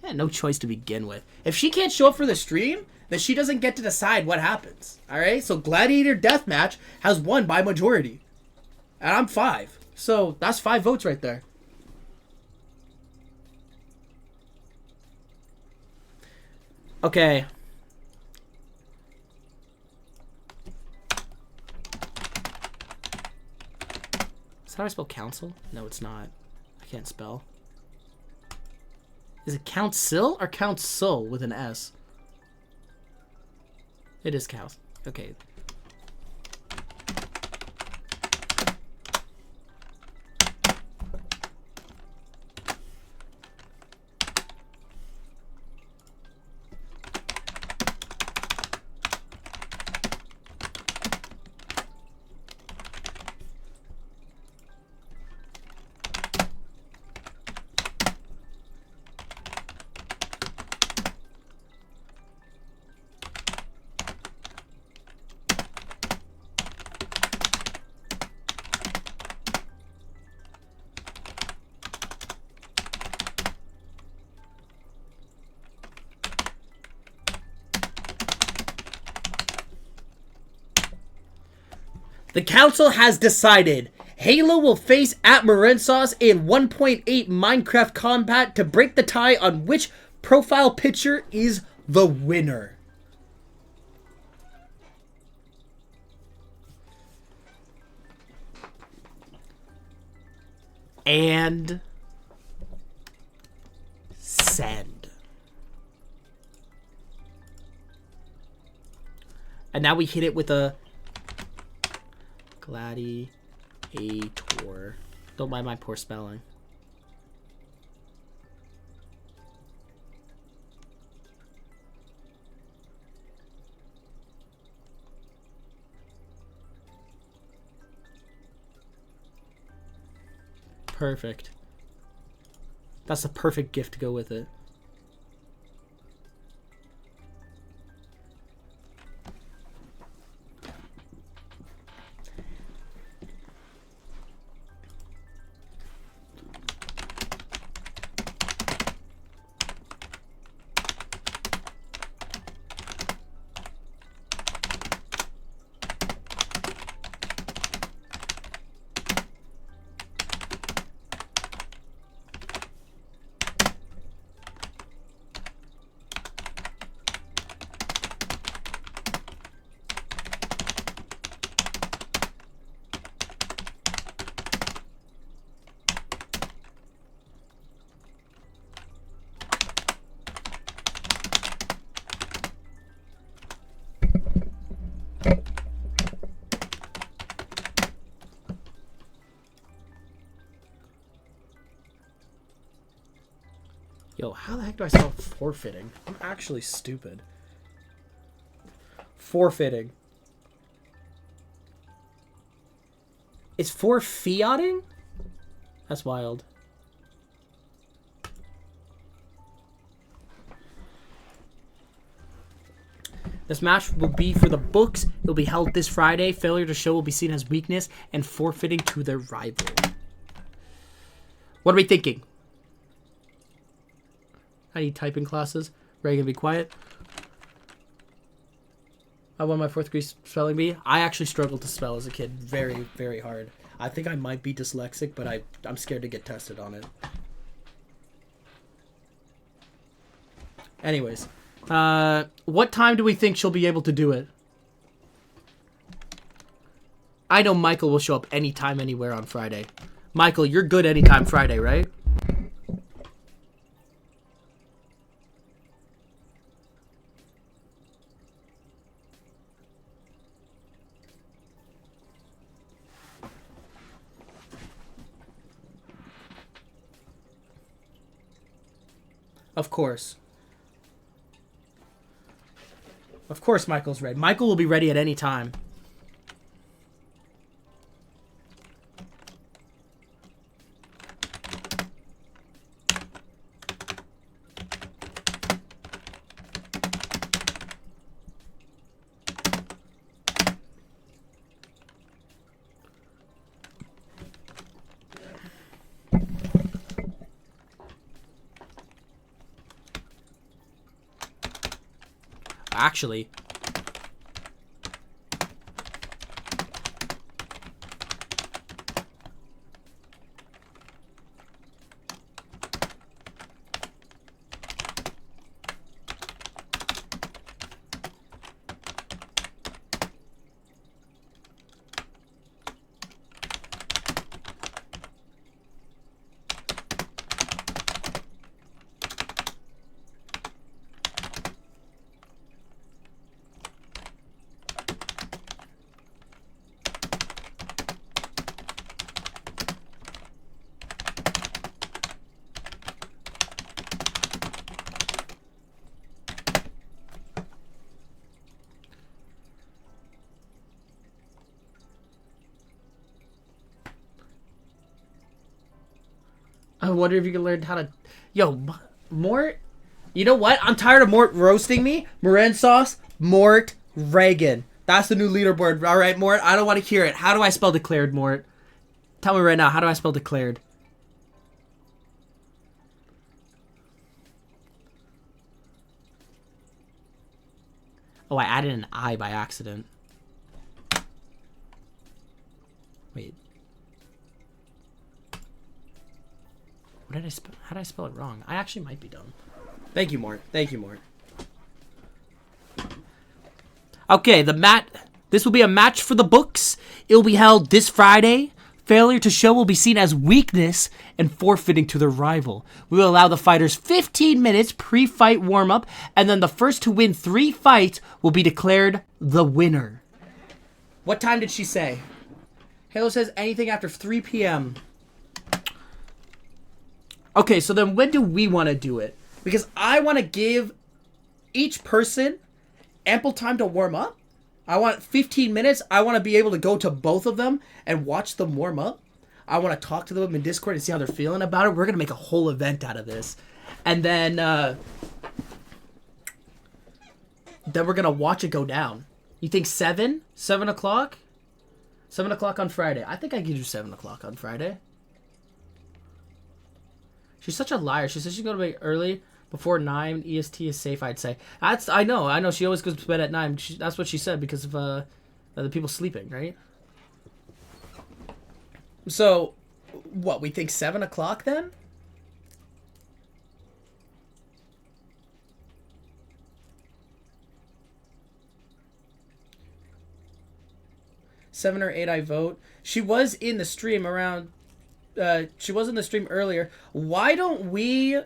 Yeah, no choice to begin with. If she can't show up for the stream, then she doesn't get to decide what happens. All right? So Gladiator Deathmatch has won by majority. And I'm 5. So that's 5 votes right there. Okay. Is that how I spell council? No, it's not. I can't spell. Is it council or council with an S? It is cows. Okay. The council has decided Halo will face at Marensauce in 1.8 Minecraft combat to break the tie on which profile picture is the winner. And send. And now we hit it with a Gladiator. Don't mind my poor spelling. Perfect. That's the perfect gift to go with it. Yo, how the heck do I spell forfeiting? I'm actually stupid. Forfeiting. It's forfeiting? That's wild. This match will be for the books. It will be held this Friday. Failure to show will be seen as weakness and forfeiting to their rival. What are we thinking? I need typing classes. Ready to be quiet? I won my 4th degree spelling bee. I actually struggled to spell as a kid very, very hard. I think I might be dyslexic, but I'm scared to get tested on it. Anyways. What time do we think she'll be able to do it? I know Michael will show up anytime, anywhere on Friday. Michael, you're good anytime Friday, right? Of course. Of course Michael's ready. Michael will be ready at any time. actually. I wonder if you can learn how to... Yo, Mort... You know what? I'm tired of Mort roasting me. Moran sauce, Mort, Reagan. That's the new leaderboard. All right, Mort, I don't want to hear it. How do I spell declared, Mort? Tell me right now, how do I spell declared? Oh, I added an I by accident. Wait. What did I spell? How did I spell it wrong? I actually might be dumb. Thank you, Mort. Thank you, Mort. Okay, this will be a match for the books. It will be held this Friday. Failure to show will be seen as weakness and forfeiting to their rival. We will allow the fighters 15 minutes pre-fight warm-up, and then the first to win 3 fights will be declared the winner. What time did she say? Halo says anything after 3 p.m. Okay, so then when do we want to do it? Because I want to give each person ample time to warm up. I want 15 minutes. I want to be able to go to both of them and watch them warm up. I want to talk to them in Discord and see how they're feeling about it. We're going to make a whole event out of this. And then we're going to watch it go down. You think 7? 7 o'clock? 7 o'clock on Friday. I think I can do 7 o'clock on Friday. She's such a liar. She says she's going to be early. Before 9 EST is safe, I'd say. I know. She always goes to bed at 9. That's what she said because of the people sleeping, right? So, what, we think 7 o'clock then? Seven or 8, I vote. She was in the stream around... she was in the stream earlier. Why don't we...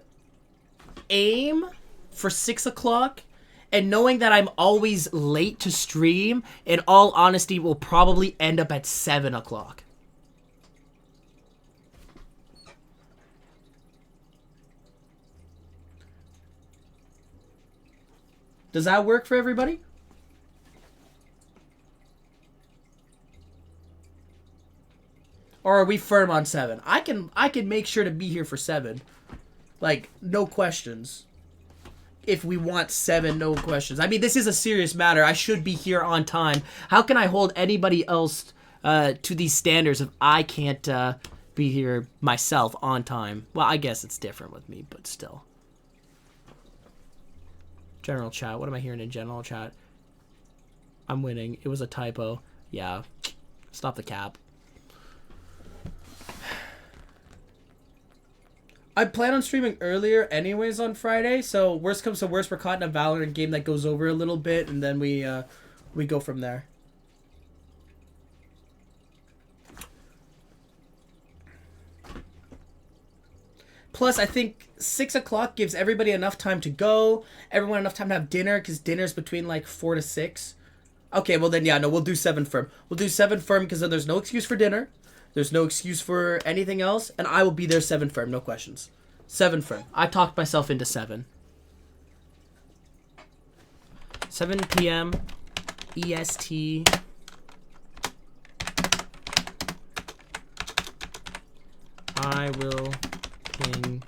aim for 6 o'clock, and knowing that I'm always late to stream, in all honesty, will probably end up at 7 o'clock. Does that work for everybody? Or are we firm on 7? I can make sure to be here for 7. Like, no questions. If we want 7, no questions. I mean, this is a serious matter. I should be here on time. How can I hold anybody else to these standards if I can't be here myself on time? Well, I guess it's different with me, but still. General chat. What am I hearing in general chat? I'm winning. It was a typo. Yeah. Stop the cap. I plan on streaming earlier anyways on Friday, so worst comes to worst, we're caught in a Valorant game that goes over a little bit, and then we go from there. Plus, I think 6 o'clock gives everybody enough time to go, everyone enough time to have dinner, because dinner's between like 4 to 6. Okay, well then, yeah, no, we'll do 7 firm. We'll do 7 firm, because then there's no excuse for dinner. There's no excuse for anything else, and I will be there 7 firm, no questions. 7 firm. I talked myself into 7. 7 p.m. EST. I will ping.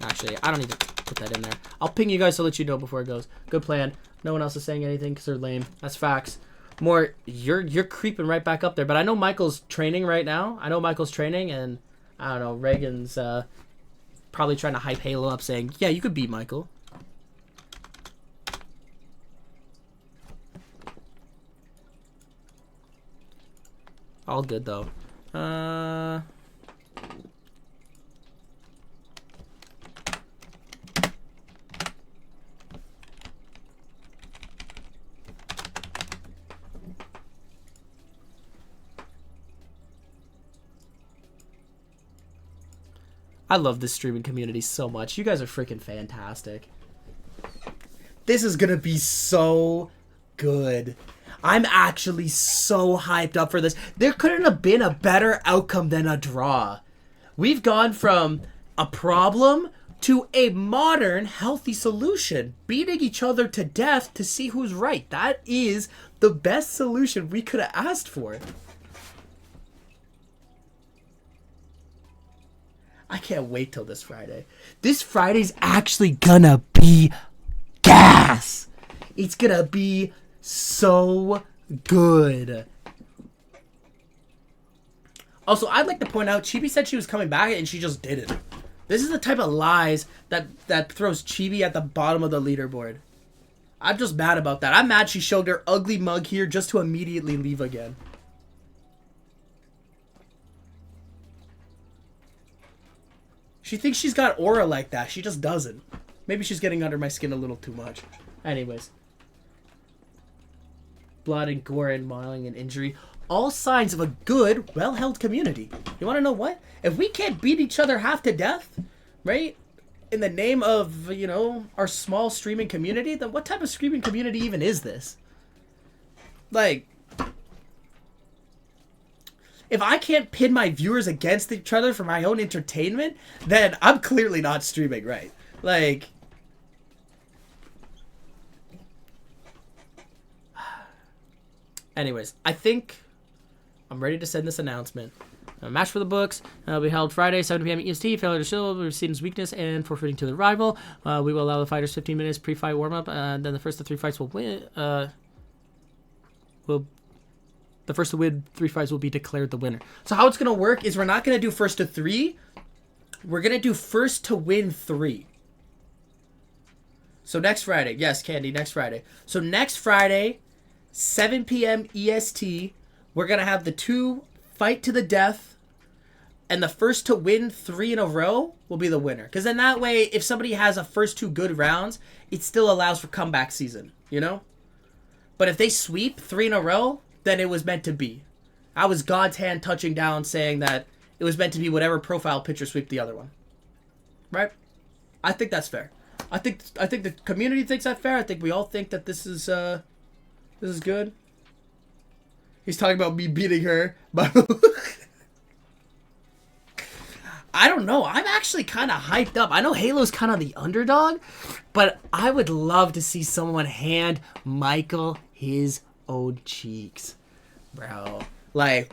Actually, I don't need to put that in there. I'll ping you guys to let you know before it goes. Good plan. No one else is saying anything because they're lame. That's facts. More, you're creeping right back up there. But I know Michael's training right now. I know Michael's training, and I don't know, Reagan's probably trying to hype Halo up, saying, yeah, you could beat Michael. All good, though. I love this streaming community so much. You guys are freaking fantastic. This is gonna be so good. I'm actually so hyped up for this. There couldn't have been a better outcome than a draw. We've gone from a problem to a modern, healthy solution. Beating each other to death to see who's right. That is the best solution we could have asked for. I can't wait till this Friday. This Friday's actually gonna be gas. It's gonna be so good. Also, I'd like to point out, Chibi said she was coming back and she just didn't. This is the type of lies that throws Chibi at the bottom of the leaderboard. I'm just mad about that. I'm mad she showed her ugly mug here just to immediately leave again. She thinks she's got aura like that. She just doesn't. Maybe she's getting under my skin a little too much. Anyways. Blood and gore and mauling and injury. All signs of a good, well-held community. You want to know what? If we can't beat each other half to death, right? In the name of, you know, our small streaming community, then what type of streaming community even is this? Like, if I can't pin my viewers against each other for my own entertainment, then I'm clearly not streaming right. Like, anyways, I think I'm ready to send this announcement. A match for the books will be held Friday, 7 p.m. EST. Failure to show Receden's weakness and forfeiting to the rival. We will allow the fighters 15 minutes pre-fight warm-up, and then the first of 3 fights will win. The first to win 3 fights will be declared the winner. So how it's going to work is we're not going to do first to 3. We're going to do first to win 3. So next Friday. Yes, Candy, next Friday. So next Friday, 7 p.m. EST, we're going to have the 2 fight to the death. And the first to win 3 in a row will be the winner. Because then that way, if somebody has a first 2 good rounds, it still allows for comeback season. You know? But if they sweep 3 in a row, then it was meant to be. I was God's hand touching down saying that it was meant to be whatever profile picture sweep the other one. Right? I think that's fair. I think the community thinks that's fair. I think we all think that this is good. He's talking about me beating her, but I don't know. I'm actually kind of hyped up. I know Halo's kind of the underdog, but I would love to see someone hand Michael his own cheeks. Bro, like,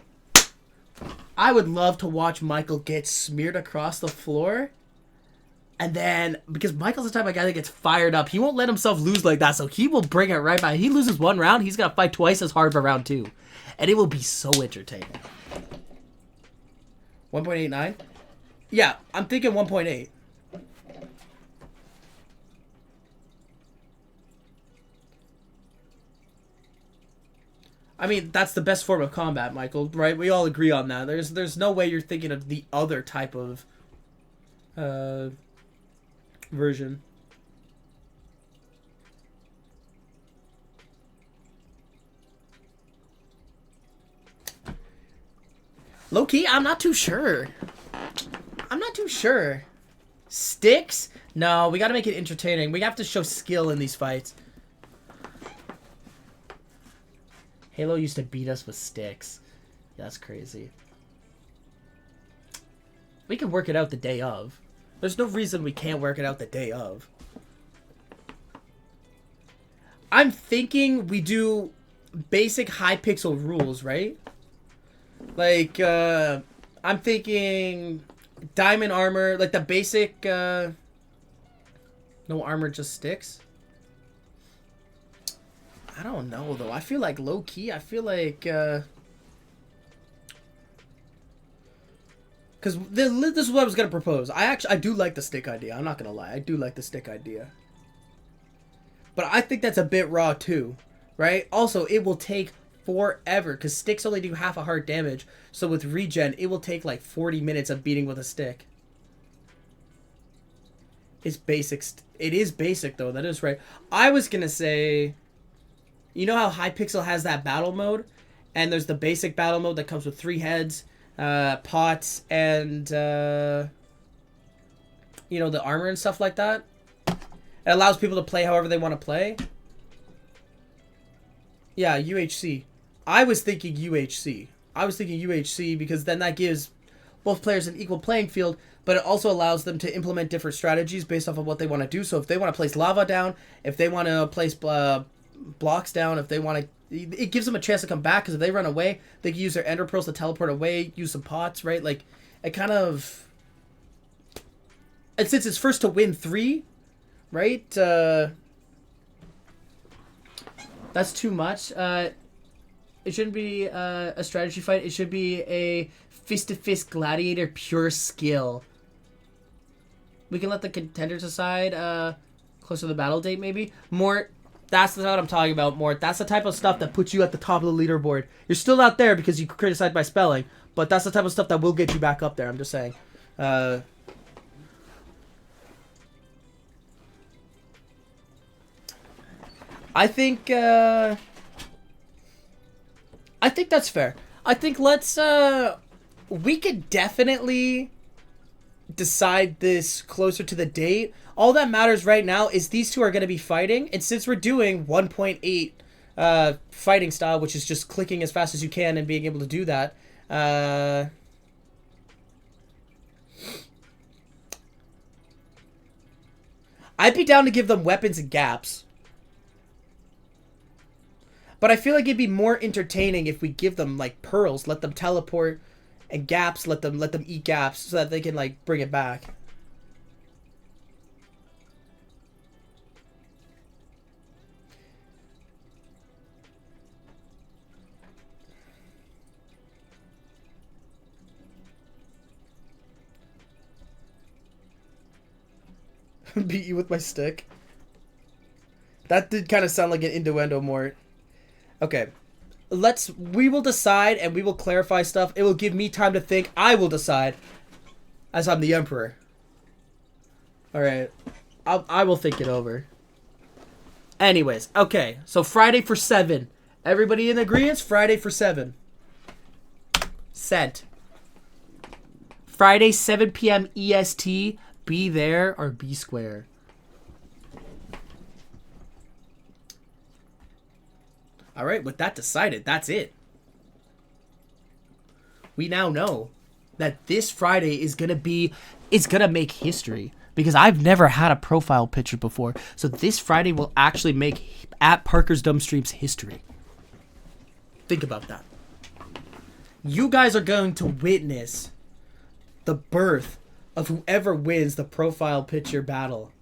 I would love to watch Michael get smeared across the floor, and then, because Michael's the type of guy that gets fired up, he won't let himself lose like that, so he will bring it right back. He loses 1 round, he's gonna fight twice as hard for round 2, and it will be so entertaining. 1.89? Yeah, I'm thinking 1.8. I mean, that's the best form of combat, Michael, right? We all agree on that. There's no way you're thinking of the other type of version. Low-key, I'm not too sure. Sticks? No, we gotta make it entertaining. We have to show skill in these fights. Halo used to beat us with sticks. That's crazy. We can work it out the day of. There's no reason we can't work it out the day of. I'm thinking we do basic high pixel rules, right? Like, I'm thinking diamond armor, like the basic, no armor, just sticks. I don't know, though. I feel like low-key, I feel like, because Because this is what I was going to propose. I do like the stick idea. I'm not going to lie. I do like the stick idea. But I think that's a bit raw too, right? Also, it will take forever because sticks only do half a heart damage. So with regen, it will take like 40 minutes of beating with a stick. It's basic. It is basic though. That is right. I was going to say, you know how Hypixel has that battle mode? And there's the basic battle mode that comes with 3 heads, pots, and, you know, the armor and stuff like that. It allows people to play however they want to play. Yeah, UHC. I was thinking UHC. I was thinking UHC because then that gives both players an equal playing field, but it also allows them to implement different strategies based off of what they want to do. So if they want to place lava down, if they want to place blocks down, if they want to... It gives them a chance to come back because if they run away, they can use their ender pearls to teleport away, use some pots, right? Like, it kind of... And since it's first to win 3... Right? That's too much. It shouldn't be a strategy fight. It should be a fist-to-fist gladiator pure skill. We can let the contenders decide closer to the battle date, maybe. Mort, that's what I'm talking about, Mort. That's the type of stuff that puts you at the top of the leaderboard. You're still out there because you criticized my spelling, but that's the type of stuff that will get you back up there. I'm just saying. I think that's fair. I think let's we could definitely decide this closer to the date. All that matters right now is these two are going to be fighting, and since we're doing 1.8 fighting style, which is just clicking as fast as you can and being able to do that, I'd be down to give them weapons and gaps. But I feel like it'd be more entertaining if we give them like pearls, let them teleport, and gaps, let them eat gaps so that they can like bring it back. Beat you with my stick. That did kind of sound like an innuendo, Mort. Okay, we will decide and we will clarify stuff. It will give me time to think. I will decide as I'm the emperor. Alright, I will think it over. Anyways, okay, so Friday for 7. Everybody in agreement? Friday for 7. Sent. Friday, 7 p.m. EST. Be there or be square. All right, with that decided, that's it. We now know that this Friday is going to make history because I've never had a profile picture before. So this Friday will actually make at Parker's Dumb Streams history. Think about that. You guys are going to witness the birth of whoever wins the profile picture battle.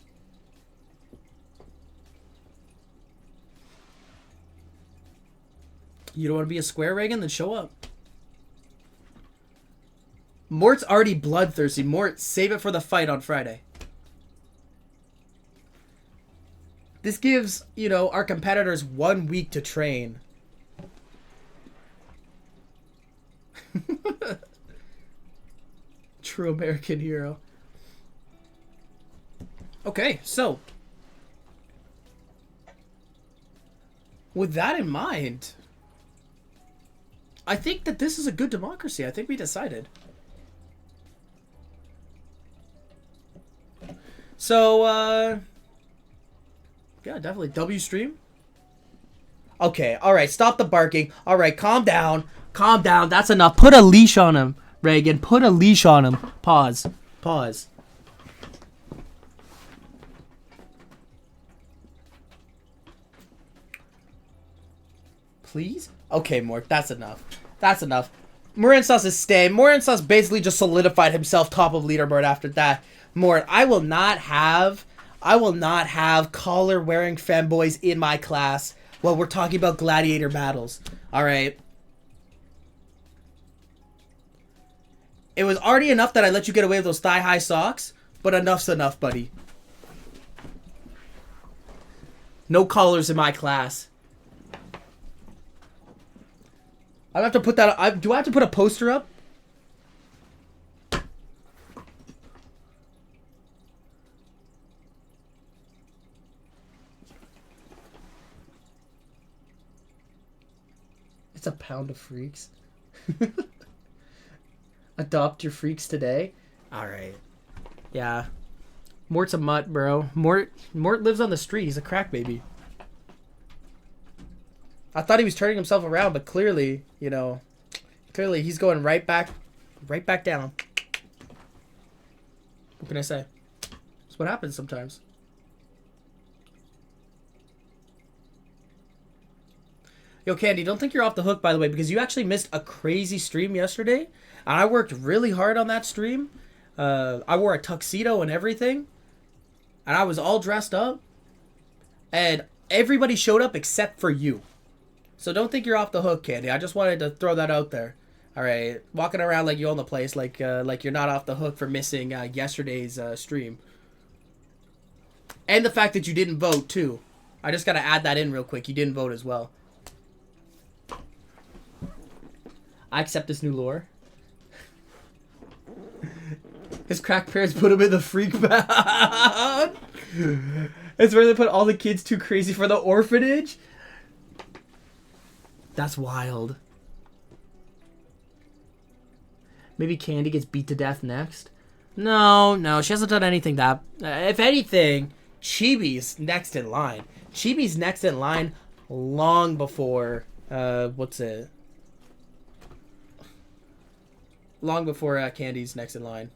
You don't want to be a square, Reagan? Then show up. Mort's already bloodthirsty. Mort, save it for the fight on Friday. This gives, you know, our competitors 1 week to train. True American hero. Okay, so with that in mind, I think that this is a good democracy. I think we decided. So, yeah, definitely. W stream. Okay, alright, stop the barking. Alright, calm down. Calm down. That's enough. Put a leash on him, Reagan. Put a leash on him. Pause. Pause. Please? Okay, Mort, that's enough. That's enough. Morinsauce is staying. Morinsauce basically just solidified himself top of leaderboard after that. Mort, I will not have collar wearing femboys in my class while we're talking about gladiator battles. Alright. It was already enough that I let you get away with those thigh-high socks, but enough's enough, buddy. No collars in my class. I have to put that. Do I have to put a poster up? It's a pound of freaks. Adopt your freaks today. All right. Yeah. Mort's a mutt, bro. Mort lives on the street. He's a crack baby. I thought he was turning himself around, but clearly, you know, he's going right back down. What can I say? That's what happens sometimes. Yo, Candy, don't think you're off the hook, by the way, because you actually missed a crazy stream yesterday. And I worked really hard on that stream. I wore a tuxedo and everything. And I was all dressed up. And everybody showed up except for you. So don't think you're off the hook, Candy. I just wanted to throw that out there. All right, walking around like you own the place, like you're not off the hook for missing yesterday's stream. And the fact that you didn't vote, too. I just got to add that in real quick. You didn't vote as well. I accept this new lore. His crack parents put him in the freak pound. It's where they put all the kids too crazy for the orphanage. That's wild. Maybe Candy gets beat to death next. No, she hasn't done anything that... if anything, Chibi's next in line. Chibi's next in line long before... what's it? Long before Candy's next in line.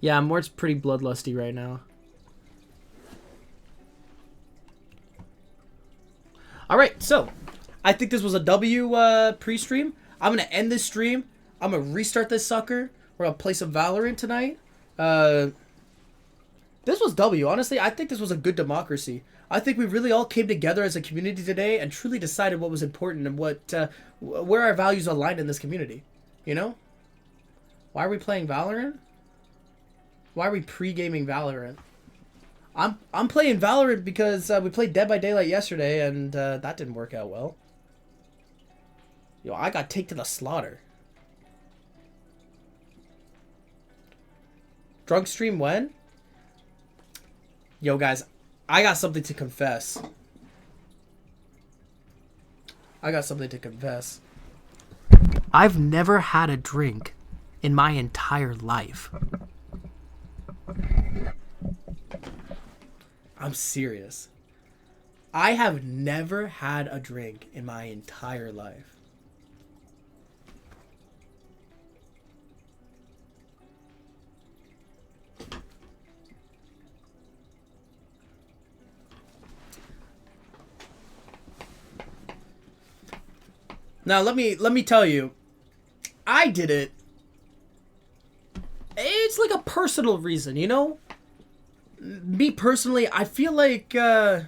Yeah, Mort's pretty bloodlusty right now. Alright, so I think this was a W pre-stream. I'm going to end this stream. I'm going to restart this sucker. We're going to play some Valorant tonight. This was W. Honestly, I think this was a good democracy. I think we really all came together as a community today and truly decided what was important and where our values aligned in this community. You know? Why are we playing Valorant? Why are we pre-gaming Valorant? I'm playing Valorant because we played Dead by Daylight yesterday and that didn't work out well. Yo, I got taken to the slaughter. Drunk stream when? Yo, guys, I got something to confess. I've never had a drink in my entire life. I'm serious. I have never had a drink in my entire life. Now let me tell you, I did it. It's like a personal reason, you know? Me personally, I feel like, and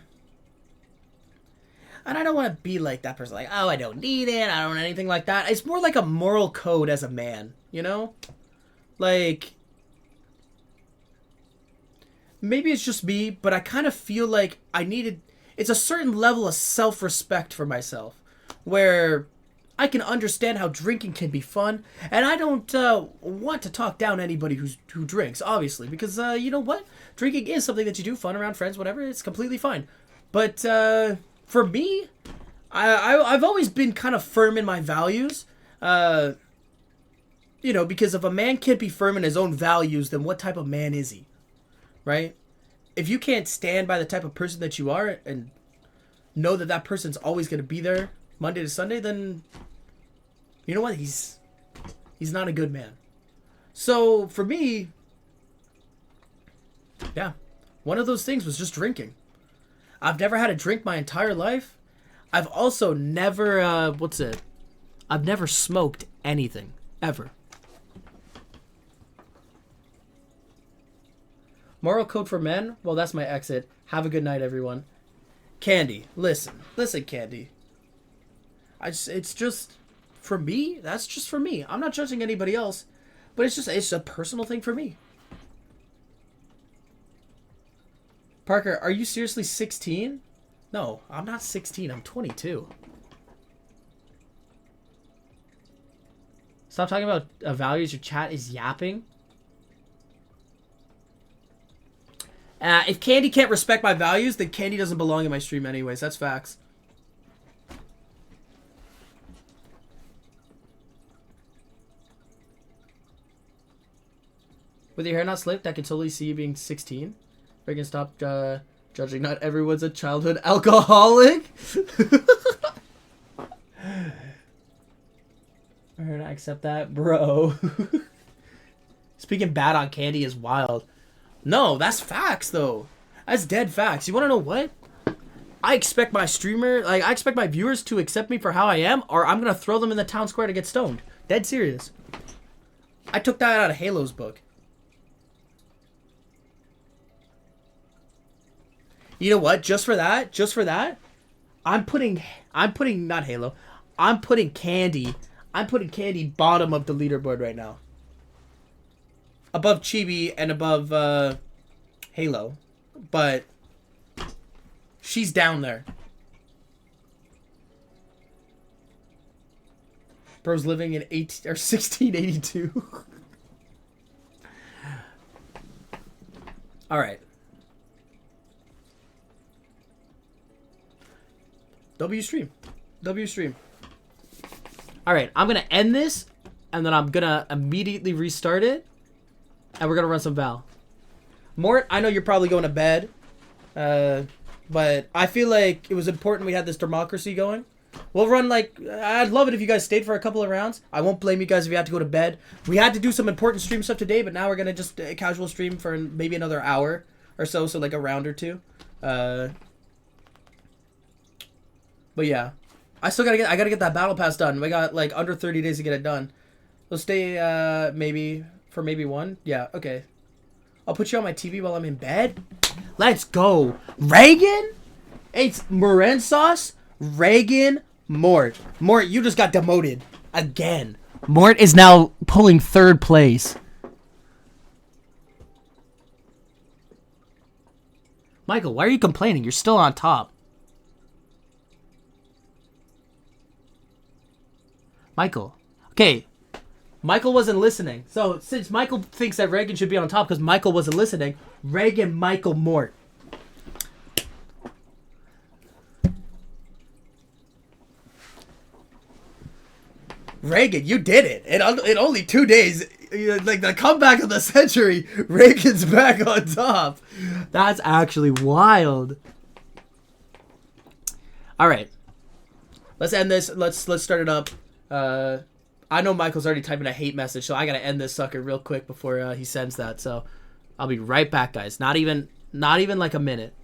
I don't want to be like that person, like, oh, I don't need it, I don't anything like that. It's more like a moral code as a man, you know? Like, maybe it's just me, but I kind of feel like it's a certain level of self-respect for myself, where I can understand how drinking can be fun, and I don't want to talk down anybody who drinks, obviously, because you know what? Drinking is something that you do, fun around friends, whatever. It's completely fine. But for me, I've always been kind of firm in my values. You know, because if a man can't be firm in his own values, then what type of man is he? Right? If you can't stand by the type of person that you are and know that that person's always going to be there Monday to Sunday, then you know what? He's not a good man. So for me, yeah, one of those things was just drinking. I've never had a drink my entire life. I've also never, I've never smoked anything, ever. Moral code for men? Well, that's my exit. Have a good night, everyone. Candy, listen. Listen, Candy. It's just, for me, that's just for me. I'm not judging anybody else, but it's a personal thing for me. Parker, are you seriously 16? No, I'm not 16. I'm 22. Stop talking about values. Your chat is yapping. If Candy can't respect my values, then Candy doesn't belong in my stream anyways. That's facts. With your hair not slicked, I can totally see you being 16. We can stop judging. Not everyone's a childhood alcoholic. I accept that, bro. Speaking bad on Candy is wild. No, that's facts, though. That's dead facts. You want to know what? I expect my I expect my viewers to accept me for how I am, or I'm going to throw them in the town square to get stoned. Dead serious. I took that out of Halo's book. You know what? Just for that, I'm putting not Halo. I'm putting Candy bottom of the leaderboard right now. Above Chibi and above Halo. But she's down there. Bro's living in 1682. All right. W stream. All right, I'm gonna end this, and then I'm gonna immediately restart it, and we're gonna run some Val. Mort, I know you're probably going to bed, but I feel like it was important we had this democracy going. We'll run I'd love it if you guys stayed for a couple of rounds. I won't blame you guys if you had to go to bed. We had to do some important stream stuff today, but now we're gonna just casual stream for maybe another hour or so like a round or two. But yeah, I gotta get that battle pass done. We got like under 30 days to get it done. We'll stay maybe one. Yeah, okay. I'll put you on my TV while I'm in bed. Let's go. Reagan? It's Moren Sauce, Reagan, Mort. Mort, you just got demoted again. Mort is now pulling 3rd place. Michael, why are you complaining? You're still on top. Michael. Okay. Michael wasn't listening. So, since Michael thinks that Reagan should be on top because Michael wasn't listening, Reagan, Michael, Mort. Reagan, you did it. In only 2 days, like the comeback of the century, Reagan's back on top. That's actually wild. All right. Let's end this. Let's start it up. I know Michael's already typing a hate message, so I gotta end this sucker real quick before he sends that. So I'll be right back, guys. Not even like a minute.